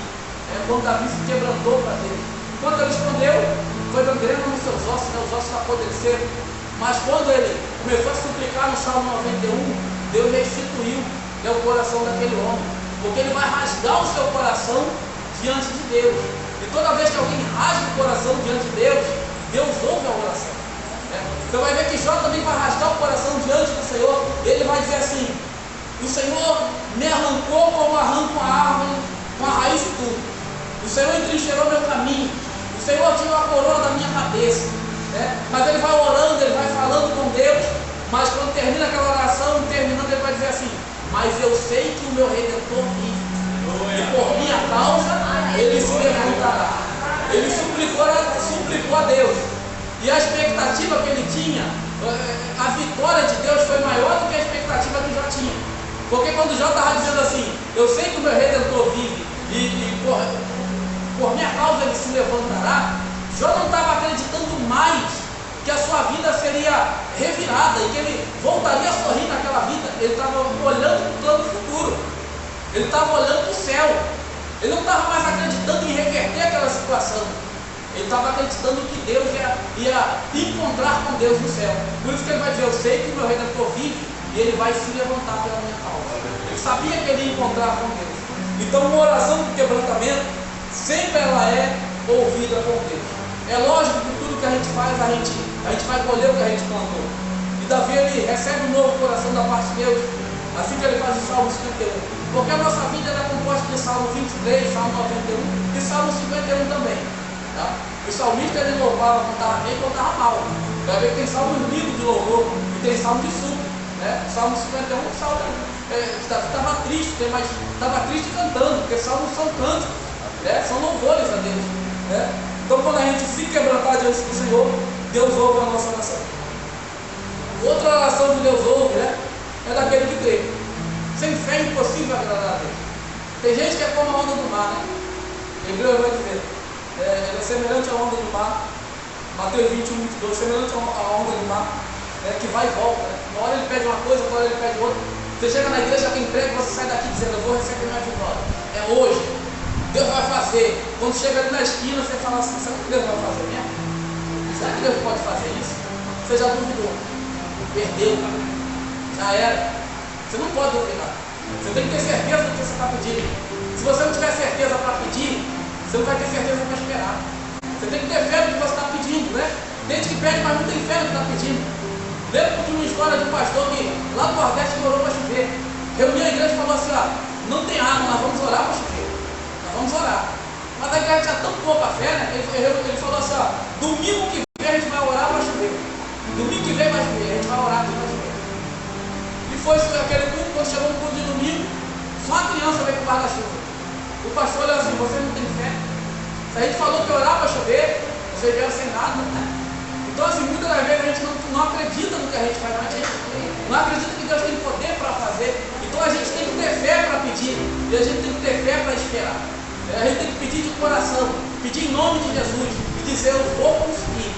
quando Davi se quebrantou para Deus. Quando ele respondeu, foi gangrena nos seus ossos, né? Os ossos apodreceram. Mas quando ele começou a suplicar no Salmo 91, Deus restituiu, né, o coração daquele homem, porque ele vai rasgar o seu coração diante de Deus. E toda vez que alguém rasga o coração diante de Deus, Deus ouve a oração. Então vai ver que Jó também vai rasgar o coração diante do Senhor. Ele vai dizer assim: o Senhor me arrancou como arranca uma árvore com a raiz de tudo. O Senhor entrincheirou meu caminho. O Senhor tirou a coroa da minha cabeça. Mas ele vai orando, ele vai falando com Deus. Mas quando termina aquela oração, terminando, ele vai dizer assim: mas eu sei que o meu Redentor vive, e por minha causa ele se levantará. Ele suplicou a Deus. E a expectativa que ele tinha, a vitória de Deus foi maior do que a expectativa que Jó tinha. Porque quando Jó estava dizendo assim, eu sei que o meu Redentor vive, e por minha causa ele se levantará, Jó não estava acreditando mais que a sua vida seria revirada e que ele voltaria a sorrir naquela vida. Ele estava olhando para o plano futuro, ele estava olhando para o céu, ele não estava mais acreditando em reverter aquela situação. Ele estava acreditando que Deus ia encontrar com Deus no céu. Por isso que ele vai dizer, eu sei que o meu Redentor vive e ele vai se levantar pela minha causa. Ele sabia que ele ia encontrar com Deus. Então uma oração de quebrantamento, sempre ela é ouvida por Deus. É lógico que tudo que a gente faz, a gente vai colher o que a gente plantou. E Davi, ele recebe um novo coração da parte de Deus, assim que ele faz o Salmo 51. Porque a nossa vida é composta de Salmo 23, Salmo 91 e Salmo 51 também. Tá? O salmista, ele louvava, cantava bem, cantava mal. Vai ver que tem salmos lindos de louvor e tem salmo de súplica, né? Salmo 51, salmo estava triste, mas estava triste cantando, porque salmos são cânticos, né? São louvores a Deus, né? Então quando a gente se quebrantar diante do Senhor, Deus ouve a nossa oração. Outra oração que Deus ouve, né, é daquele que crê. Sem fé é impossível agradar a Deus. Tem gente que é como a onda do mar, né? Hebreu vai dizer, ele é semelhante à onda do mar. Mateus 21, 22, semelhante à onda do mar, que vai e volta, né? Uma hora ele pede uma coisa, outra hora ele pede outra. Você chega na igreja, alguém prega, você sai daqui dizendo, eu vou receber minha vitória. É hoje, Deus vai fazer. Quando chega ali na esquina, você fala assim, será que Deus vai fazer mesmo? Será que Deus pode fazer isso? Você já duvidou, perdeu, já era. Você não pode duvidar. Você tem que ter certeza do que você está pedindo. Se você não tiver certeza para pedir, você não vai ter certeza para esperar. Você tem que ter fé no que você está pedindo, né? Tem gente que pede, mas não tem fé no que está pedindo. Lembro de uma história de um pastor que lá no Nordeste orou para chover. Reuniu a igreja e falou assim, não tem água, nós vamos orar para chover. Nós vamos orar. Mas a igreja tinha tão pouca fé, né? Ele falou assim, domingo que vem a gente vai orar para chover. Domingo que vem vai chover, a gente vai orar para chover. E foi aquele culto, quando chegou no culto de domingo, só a criança veio com o guarda-chuva. O pastor olhou assim, você não tem fé? Se a gente falou que orar para chover, vocês vieram sem nada, né? Então assim, muitas das vezes a gente não acredita no que a gente faz, a gente não acredita que Deus tem poder para fazer. Então a gente tem que ter fé para pedir, e a gente tem que ter fé para esperar. A gente tem que pedir de coração, pedir em nome de Jesus, e dizer, eu vou conseguir,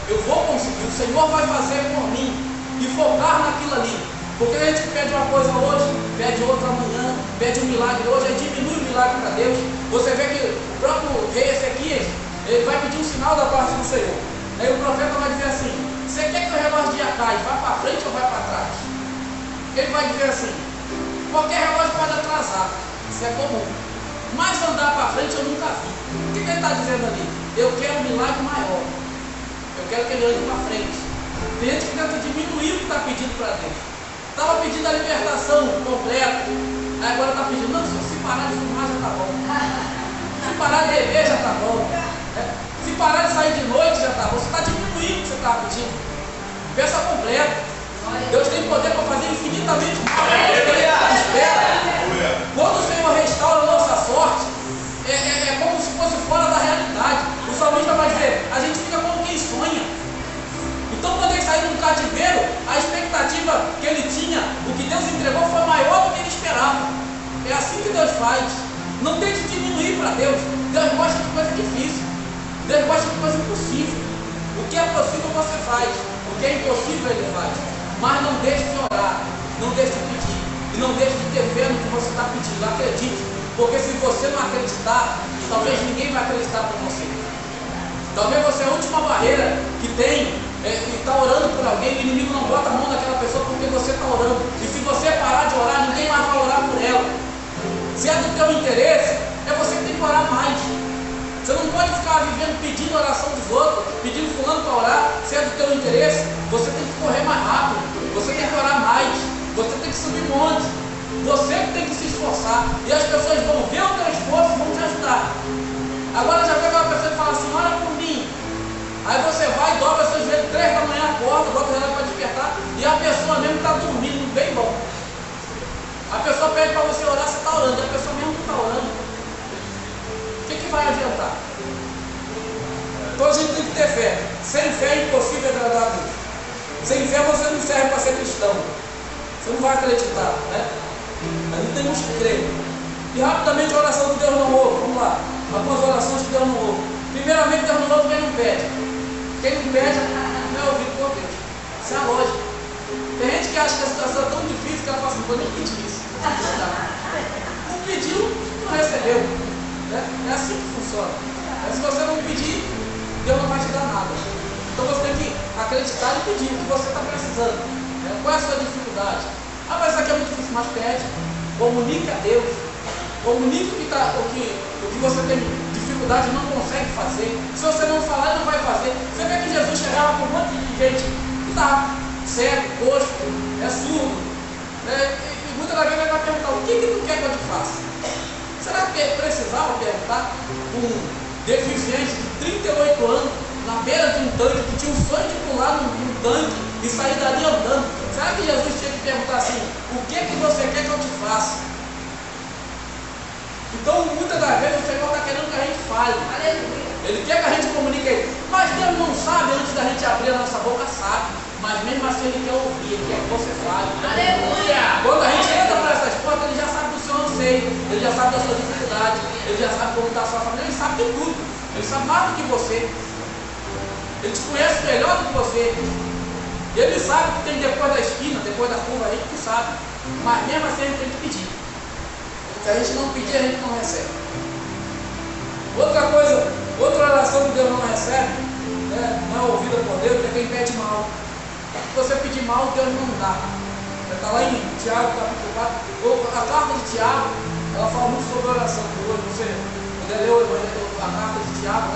o Senhor vai fazer por mim, e focar naquilo ali. Porque a gente pede uma coisa hoje, pede outra amanhã, pede um milagre hoje, aí diminui o milagre para Deus. Você vê que o próprio rei Ezequias, ele vai pedir um sinal da parte do Senhor. Aí o profeta vai dizer assim, você quer que o relógio de Acais vá para frente ou vai para trás? Ele vai dizer assim, qualquer relógio pode atrasar, isso é comum. Mas andar para frente eu nunca vi. O que ele está dizendo ali? Eu quero um milagre maior. Eu quero que ele ande para frente. Tem gente que tenta diminuir o que está pedindo para Deus. Estava pedindo a libertação completa. Aí agora está pedindo, não, se parar de fumar já está bom. Se parar de beber já está bom. Se parar de sair de noite já está bom. Você está diminuindo o que você está pedindo. Peça completa. Deus tem poder para fazer infinitamente mais. Espera. Quando o Senhor restaura a nossa sorte, é como se fosse fora da realidade. O salmista vai dizer, a gente fica como quem sonha. Então quando ele saiu do cativeiro, a expectativa que ele tinha, o que Deus entregou foi maior do que ele esperava. É deixe de orar, não deixe de pedir, e não deixe de ter fé no que você está pedindo. Acredite, porque se você não acreditar, talvez ninguém vai acreditar por você. Talvez você é a última barreira que tem, e está orando por alguém, o inimigo não bota a mão naquela pessoa porque você está orando. E se você parar de orar, ninguém mais vai orar por ela. Se é do teu interesse, é você que tem que orar mais. Você não pode ficar vivendo pedindo oração dos outros, pedindo fulano para orar. Se é do teu interesse, você tem que correr mais rápido, você tem que orar mais, você tem que subir monte, você que tem que se esforçar. E as pessoas vão ver o teu esforço e vão te ajudar. Agora já pega uma pessoa e fala assim, ora por mim. Aí você vai, dobra seus joelhos, 3 da manhã, acorda, bota o relógio para despertar, e a pessoa mesmo está dormindo, bem bom. A pessoa pede para você orar, você está orando, e a pessoa mesmo não está orando. O que vai adiantar? Então a gente tem que ter fé. Sem fé é impossível agradar a Deus. Sem fé você não serve para ser cristão. Você não vai acreditar, né? A gente tem que crer. E rapidamente a oração que Deus não ouve. Vamos lá. Algumas orações que Deus não ouve. Primeiramente, Deus não ouve quem não pede. Quem não pede não é ouvido por Deus. Isso é a lógica. Tem gente que acha que a situação é tão difícil que ela fala assim, vou nem pedir isso. Não pediu, não recebeu. É assim que funciona. Mas se você não pedir, Deus não vai te dar nada. Então você tem que acreditar e pedir o que você está precisando. Qual é a sua dificuldade? Ah, mas isso aqui é muito difícil, mas pede. Comunique a Deus. Comunique o que você tem dificuldade e não consegue fazer. Se você não falar, não vai fazer. Você vê que Jesus chegava com um monte de gente que está cego, coxo, surdo. E muitas das vezes ele vai perguntar, o que tu quer que eu te faça? Será que precisava perguntar um deficiente de 38 anos, na beira de um tanque, que tinha um sonho de pular num tanque e sair dali andando? Será que Jesus tinha que perguntar assim, o que você quer que eu te faça? Então, muitas das vezes o Senhor está querendo que a gente fale. Ele quer que a gente comunique ele. Mas Deus não sabe, antes da gente abrir a nossa boca, sabe. Mas mesmo assim Ele quer ouvir, Ele quer que você fale. Aleluia! Quando a gente entra por essas portas, Ele já sabe do seu anseio, Ele já sabe da sua dificuldade, Ele já sabe como está a sua família, Ele sabe de tudo. Ele sabe mais do que você. Ele te conhece melhor do que você. Ele sabe o que tem depois da esquina, depois da curva, a gente não sabe. Mas mesmo assim a gente tem que pedir. Se a gente não pedir, a gente não recebe. Outra coisa, outra oração que Deus não recebe, não é ouvida por Deus, é quem pede mal. Se você pedir mal, Deus não dá. Está lá em Tiago, capítulo 4. A carta de Tiago, ela fala muito sobre oração. Hoje você puder ler a carta de Tiago,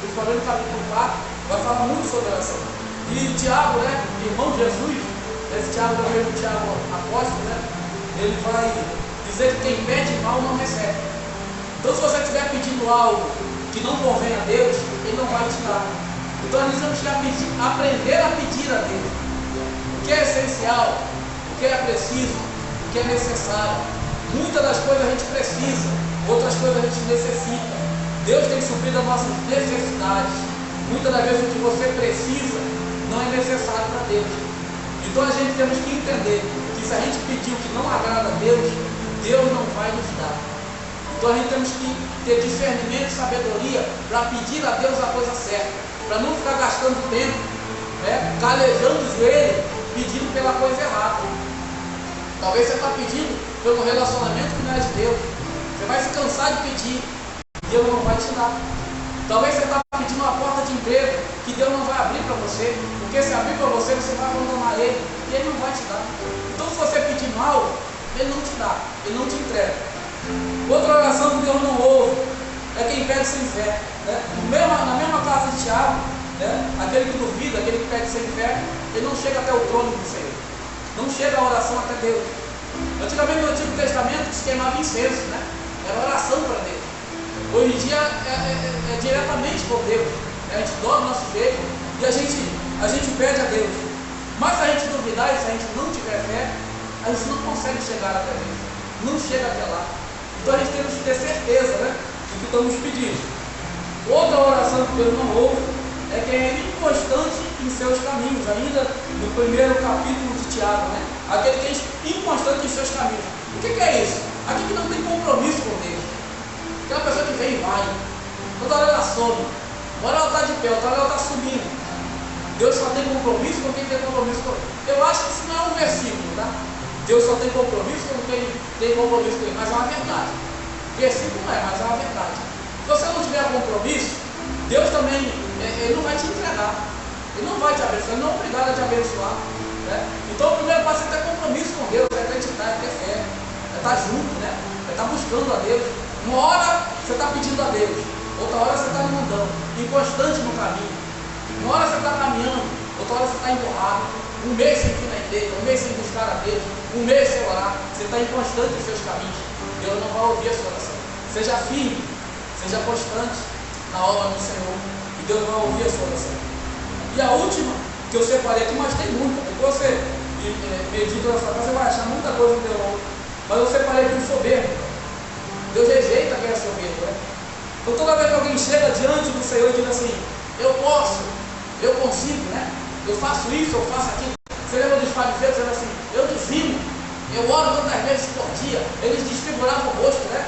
principalmente no capítulo 4, vai falar muito sobre oração. E Tiago, irmão de Jesus, esse Tiago é o mesmo Tiago apóstolo, ele vai dizer que quem pede mal não recebe. Então, se você estiver pedindo algo que não convém a Deus, Ele não vai te dar. Então, nós temos que aprender a pedir a Deus o que é essencial, o que é preciso, o que é necessário. Muitas das coisas a gente precisa, outras coisas a gente necessita. Deus tem suprido as nossas necessidades. Muitas das vezes o que você precisa não é necessário para Deus. Então, a gente temos que entender que se a gente pedir o que não agrada a Deus, Deus não vai nos dar. Então a gente temos que ter discernimento e sabedoria para pedir a Deus a coisa certa, para não ficar gastando tempo, calejando o joelho, pedindo pela coisa errada. Talvez você está pedindo pelo relacionamento que não é de Deus. Você vai se cansar de pedir, Deus não vai te dar. Talvez você está pedindo uma porta de emprego que Deus não vai abrir para você, porque se abrir para você, você vai abandonar Ele e Ele não vai te dar. Então, se você pedir mal, Ele não te dá, Ele não te entrega. Outra oração que Deus não ouve é quem pede sem fé. Na mesma carta de Tiago, aquele que duvida, aquele que pede sem fé, ele não chega até o trono do Senhor. Não chega a oração até Deus. Antigamente no Antigo Testamento se queimava incenso, era oração para Deus. Hoje em dia é diretamente com Deus. A gente dobra o nosso jeito e a gente pede a Deus. Mas se a gente duvidar e se a gente não tiver fé, a gente não consegue chegar até Deus. Não chega até lá. Então a gente tem que ter certeza do que estamos pedindo. Outra oração que Deus não ouve é quem é inconstante em seus caminhos, ainda no primeiro capítulo de Tiago, aquele que é inconstante em seus caminhos. O que é isso? Aquele que não tem compromisso com Deus. Aquela pessoa que vem e vai, toda hora ela sobe, agora ela está de pé, outra hora ela está subindo. Deus só tem compromisso com quem tem compromisso com Ele. Eu acho que isso não é um versículo, tá? Deus só tem compromisso com quem tem compromisso com Ele, mas é uma verdade. Versículo não é, mas é uma verdade. Se você não tiver compromisso, Deus também, Ele não vai te entregar. Ele não vai te abençoar, Ele não é obrigado a te abençoar, né? Então o primeiro passo é ter compromisso com Deus, é acreditar, é ter fé, é estar junto, né? É estar buscando a Deus. Uma hora você está pedindo a Deus, outra hora você está mandando, inconstante no caminho. Uma hora você está caminhando, outra hora você está emburrado. Um mês sem vir na igreja, um mês sem buscar a Deus, um mês sem orar. Você está inconstante nos seus caminhos. Deus não vai ouvir a sua oração. Seja firme, seja constante na obra do Senhor, e Deus vai ouvir a sua oração. E a última que eu separei aqui, mas tem muita. Depois você medita na sua casa, você vai achar muita coisa no Deus. Mas eu separei aqui o soberbo. Deus rejeita quem é soberbo, né? Então toda vez que alguém chega diante do Senhor e diz assim, eu posso, eu consigo, né? Eu faço isso, eu faço aquilo. Você lembra dos fariseus dizendo assim, eu dizimo, eu oro tantas vezes por dia. Eles desfiguravam o rosto, né?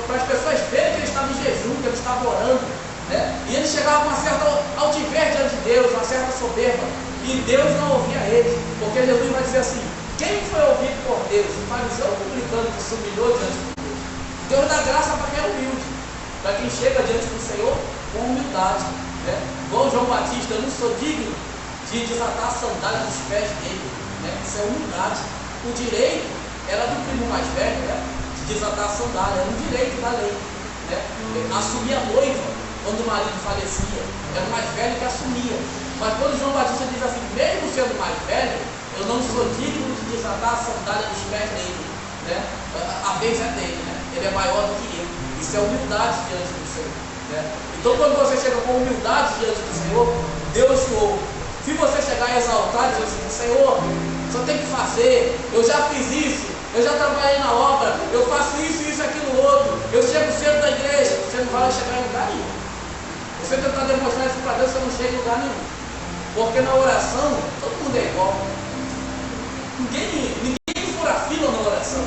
Para as pessoas verem que eles estavam em jejum, que eles estavam orando, né? E eles chegavam com uma certa altivez diante de Deus, uma certa soberba. E Deus não ouvia eles, porque Jesus vai dizer assim, quem foi ouvido por Deus? O fariseu ou o publicano que se humilhou diante de Deus? Deus dá graça para quem é humilde, para quem chega diante do Senhor com humildade, né? Igual João Batista, eu não sou digno de desatar a sandália dos pés dele, né? Isso é humildade. O direito era do primo mais velho, né? De desatar a sandália, era um direito da lei, né? Assumir a noiva quando o marido falecia, era o mais velho que assumia. Mas quando João Batista diz assim, mesmo sendo mais velho, eu não sou digno de desatar a sandália dos pés dele, né? A vez é dele, né? Ele é maior do que eu. Isso é humildade diante do Senhor, né? Então quando você chega com humildade diante do Senhor, Deus te ouve. Se você chegar exaltado e dizer assim, Senhor, só tem que fazer, eu já fiz isso, eu já trabalhei na obra, eu faço isso, isso, aquilo, outro, eu chego cedo da igreja, você não vai chegar em lugar nenhum. Você tentar demonstrar isso para Deus, você não chega em lugar nenhum. Porque na oração, todo mundo é igual. Ninguém fura fila na oração.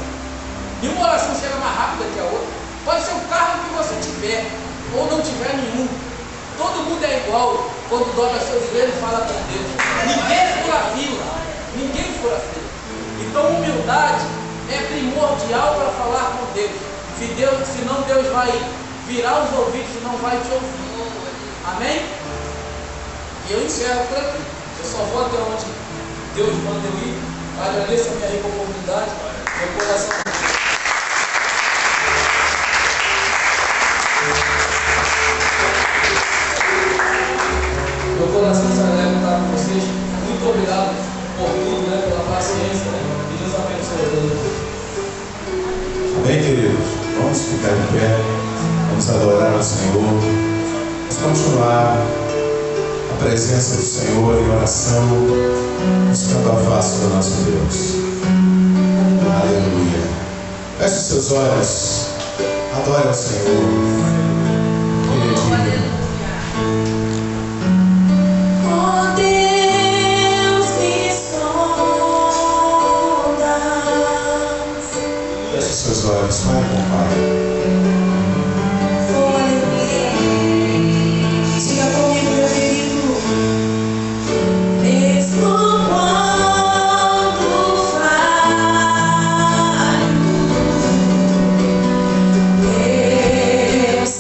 Nenhuma oração chega mais rápida que a outra. Pode ser o carro que você tiver, ou não tiver nenhum. Todo mundo é igual quando dobra seus joelhos e fala com Deus. Ninguém fura fila. Ninguém fura fila. Então humildade é primordial para falar com Deus. Senão Deus vai virar os ouvidos e não vai te ouvir. Amém? E eu encerro por aqui. Eu só vou até onde Deus manda eu ir. Agradeço a minha rica oportunidade. Meu coração. Meu coração se alegra estar com vocês. Muito obrigado por tudo, né? Pela paciência, né? E Deus abençoe a todos. Amém, queridos? Vamos ficar de pé. Vamos adorar ao Senhor. Vamos continuar a presença do Senhor em oração, buscando a face do nosso Deus. Aleluia. Feche os seus olhos. Adore ao Senhor. Ele é digno. Seus olhos, vai com o Pai. Diga comigo, meu querido. Mesmo quando falho, Deus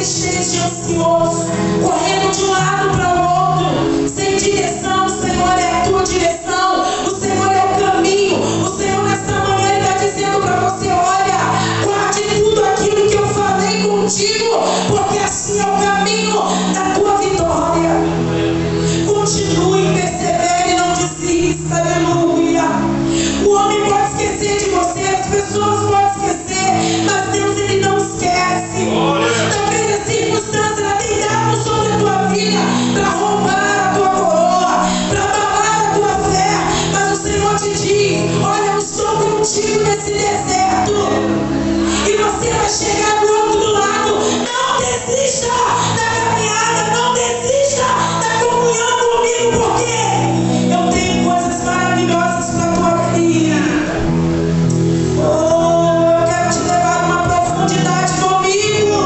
esteja ansioso, correndo de um lado para o outro, sem direção. O Senhor é a tua direção, o Senhor é o caminho. O Senhor nesta manhã está dizendo para você: olha, guarde tudo aquilo que eu falei contigo, porque assim é o caminho da tua vitória. Continue, persevere, não desista. Aleluia. O homem pode esquecer de você, as pessoas podem esquecer, mas Deus, Ele não esquece. Talvez a circunstância ela tenha dado sobre a tua vida para roubar a tua coroa, para abalar a tua fé, mas o Senhor te diz: olha, eu estou contigo nesse deserto, e você vai chegar do outro lado. Não desista da caminhada, não desista da comunhão comigo, porque eu tenho coisas maravilhosas para a tua vida. Oh, eu quero te levar a uma profundidade comigo.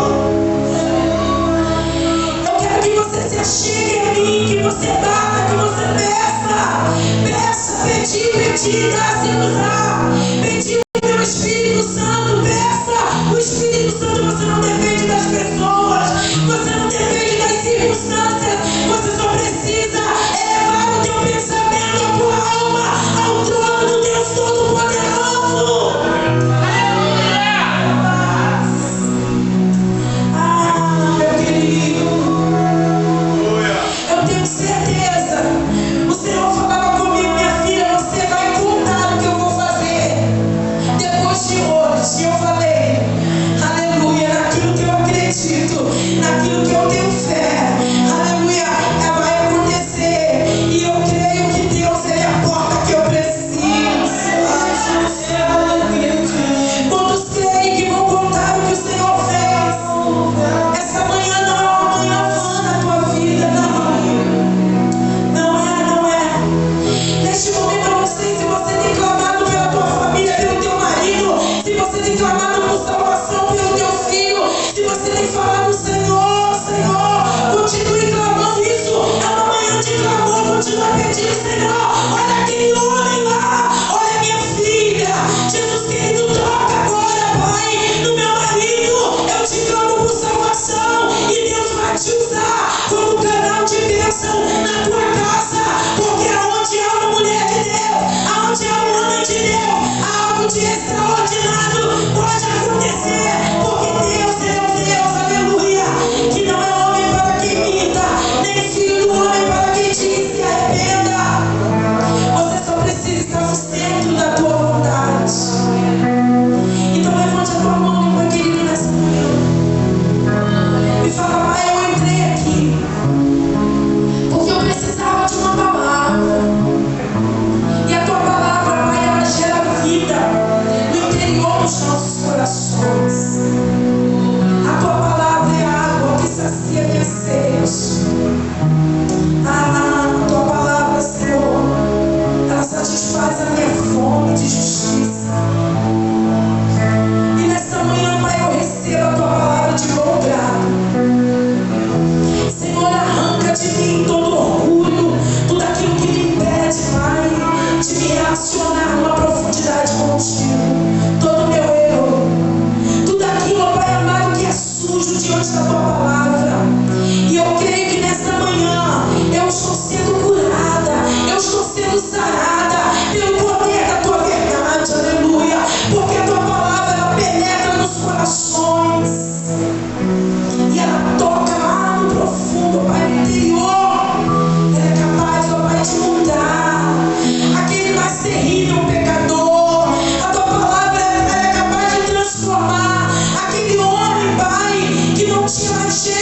Eu quero que você se achegue a mim, que você bata, que você peça. Peça, pedir, dá-se-nos-á. Pedir o meu Espírito Santo, peça. O Espírito Santo, você não depende das pessoas, você não depende das circunstâncias, você só precisa elevar o teu pensamento, a tua alma ao trono do Deus Todo-Poderoso. Ah, meu querido, eu tenho certeza. O Senhor falava comigo: minha filha, você vai contar o que eu vou fazer depois de hoje. Eu falei: aleluia, naquilo que eu acredito, naquilo que eu tenho fé, aleluia, vai acontecer. E eu creio que Deus, Ele é a porta que eu preciso. Quantos creem que vão contar o que o Senhor fez? Essa manhã não é uma manhã vã na tua vida, não é. Neste momento eu não sei se você tem clamado pela tua família, pelo teu marido, se você tem clamado por salvação pelo teu filho, se você tem falado: Senhor, Senhor, continue clamando. Isso é uma manhã de clamor. Continua pedindo: Senhor, olha aquele homem lá, olha minha filha. Jesus querido, toca agora, Pai, no meu marido. Eu te clamo por salvação, e Deus vai te usar como canal de bênção na tua casa, porque aonde há uma mulher de Deus, aonde há um homem de Deus, há algo de extraordinário pode acontecer, porque Deus é o Deus, aleluia, que não é homem para que minta, nem filho do homem para que diga se arrependa. Você só precisa estar no centro da tua vontade. Então levante a tua mão, meu querido, nessa manhã e fala: Pai, eu entrei aqui porque eu precisava de uma palavra. E a tua palavra, Pai, ela gera vida no interior dos nossos corações. A tua palavra é água que sacia minha sede. A tua palavra, Senhor, ela satisfaz a minha fome de justiça. E nesta manhã, Pai, eu recebo a tua palavra de bom grado. Senhor, arranca de mim todo orgulho, tudo aquilo que me impede, Pai, de me relacionar numa profundidade contigo. Todo meu erro, tudo aquilo, Pai amado, que é sujo diante da tua palavra. E eu creio que nesta manhã eu estou sendo curada, eu estou sendo sarada pelo poder da tua verdade, aleluia, porque a tua palavra, ela penetra nos corações e ela toca lá no profundo, Pai, no interior. Ela é capaz, ó Pai, de mudar aquele mais terrível pecador. A tua palavra, ela é capaz de transformar aquele homem, Pai, que não tinha mais jeito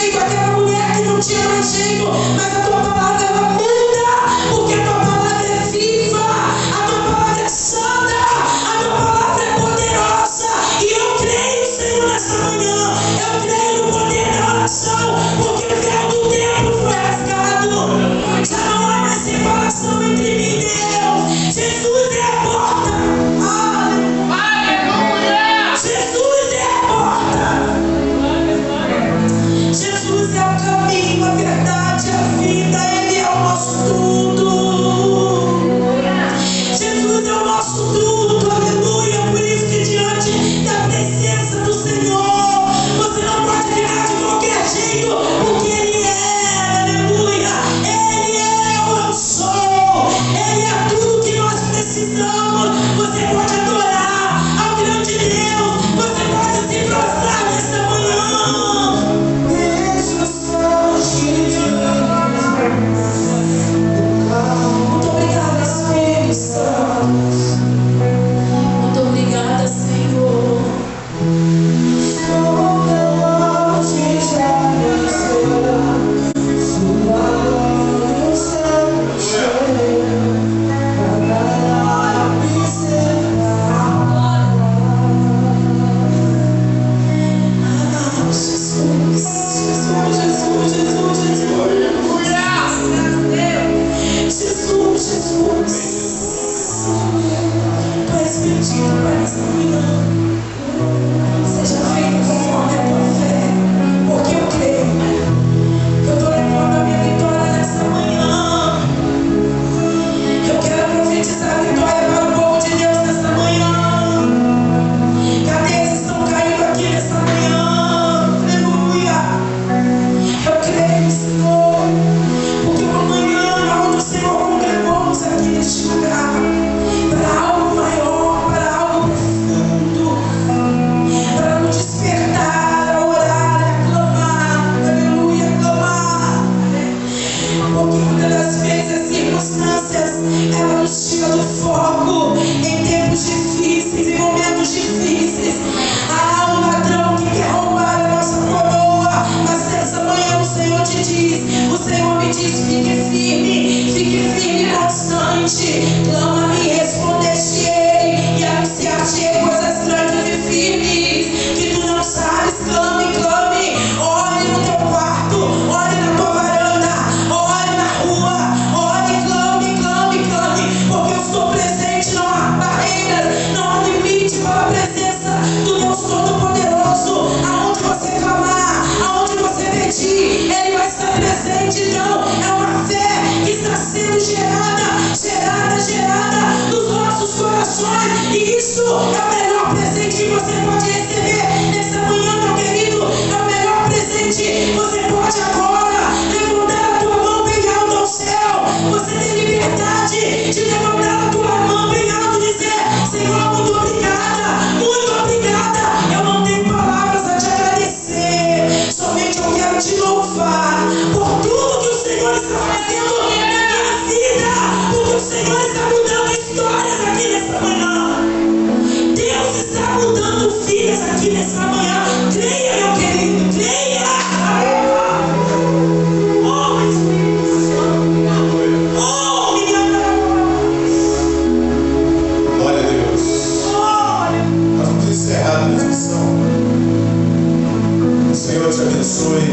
Tu és bendito, Pai, nessa manhã. Seja feito conforme a tua fé, porque eu creio que eu estou levando a minha vitória nessa manhã. Eu quero profetizar a vitória para o povo de Deus nessa manhã. Cadeias estão caindo aqui nessa manhã. Aleluia. Eu creio, Senhor, porque uma manhã onde o Senhor congregou-nos aqui neste lugar para algo maior, para algo profundo, para nos despertar, a orar, a clamar, aleluia, a clamar. Porque muitas das vezes as circunstâncias, ela nos tira do foco em tempos difíceis, em momentos difíceis. Há um ladrão que quer roubar a nossa coroa, mas nessa manhã o Senhor te diz, o Senhor me diz, fique firme e constante. Clama-me e responder-te-ei, e anunciar-te-ei coisas grandes e firmes, que tu não sabes. Clame, clame, ore no teu quarto, ore na tua varanda, ore na rua, ore, clame, clame, clame, porque eu estou presente, não há barreiras, não há limite para a presença do Deus Todo-Poderoso. Aonde você clamar, aonde você pedir, Ele vai estar presente. Então, é uma fé que está sendo gerada nos nossos corações, e isso é o melhor presente que você pode receber nessa manhã, meu querido. É o melhor presente. Você pode agora levantar a tua mão bem alto ao céu. Você tem liberdade de levantar a tua mão bem alto e dizer: Senhor, muito obrigada, muito obrigada. Eu não tenho palavras a te agradecer, somente eu quero te louvar por tudo que o Senhor está fazendo na minha vida, porque o Senhor está mudando histórias aqui nessa manhã. Deus está mudando vidas aqui nessa manhã. Creia, meu querido, creia. Oh, Espírito Santo. Oh, Glória a Deus. Nós vamos encerrar a transmissão. O Senhor te abençoe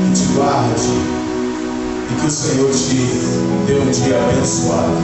e te guarde, e que o Senhor te dê um dia abençoado.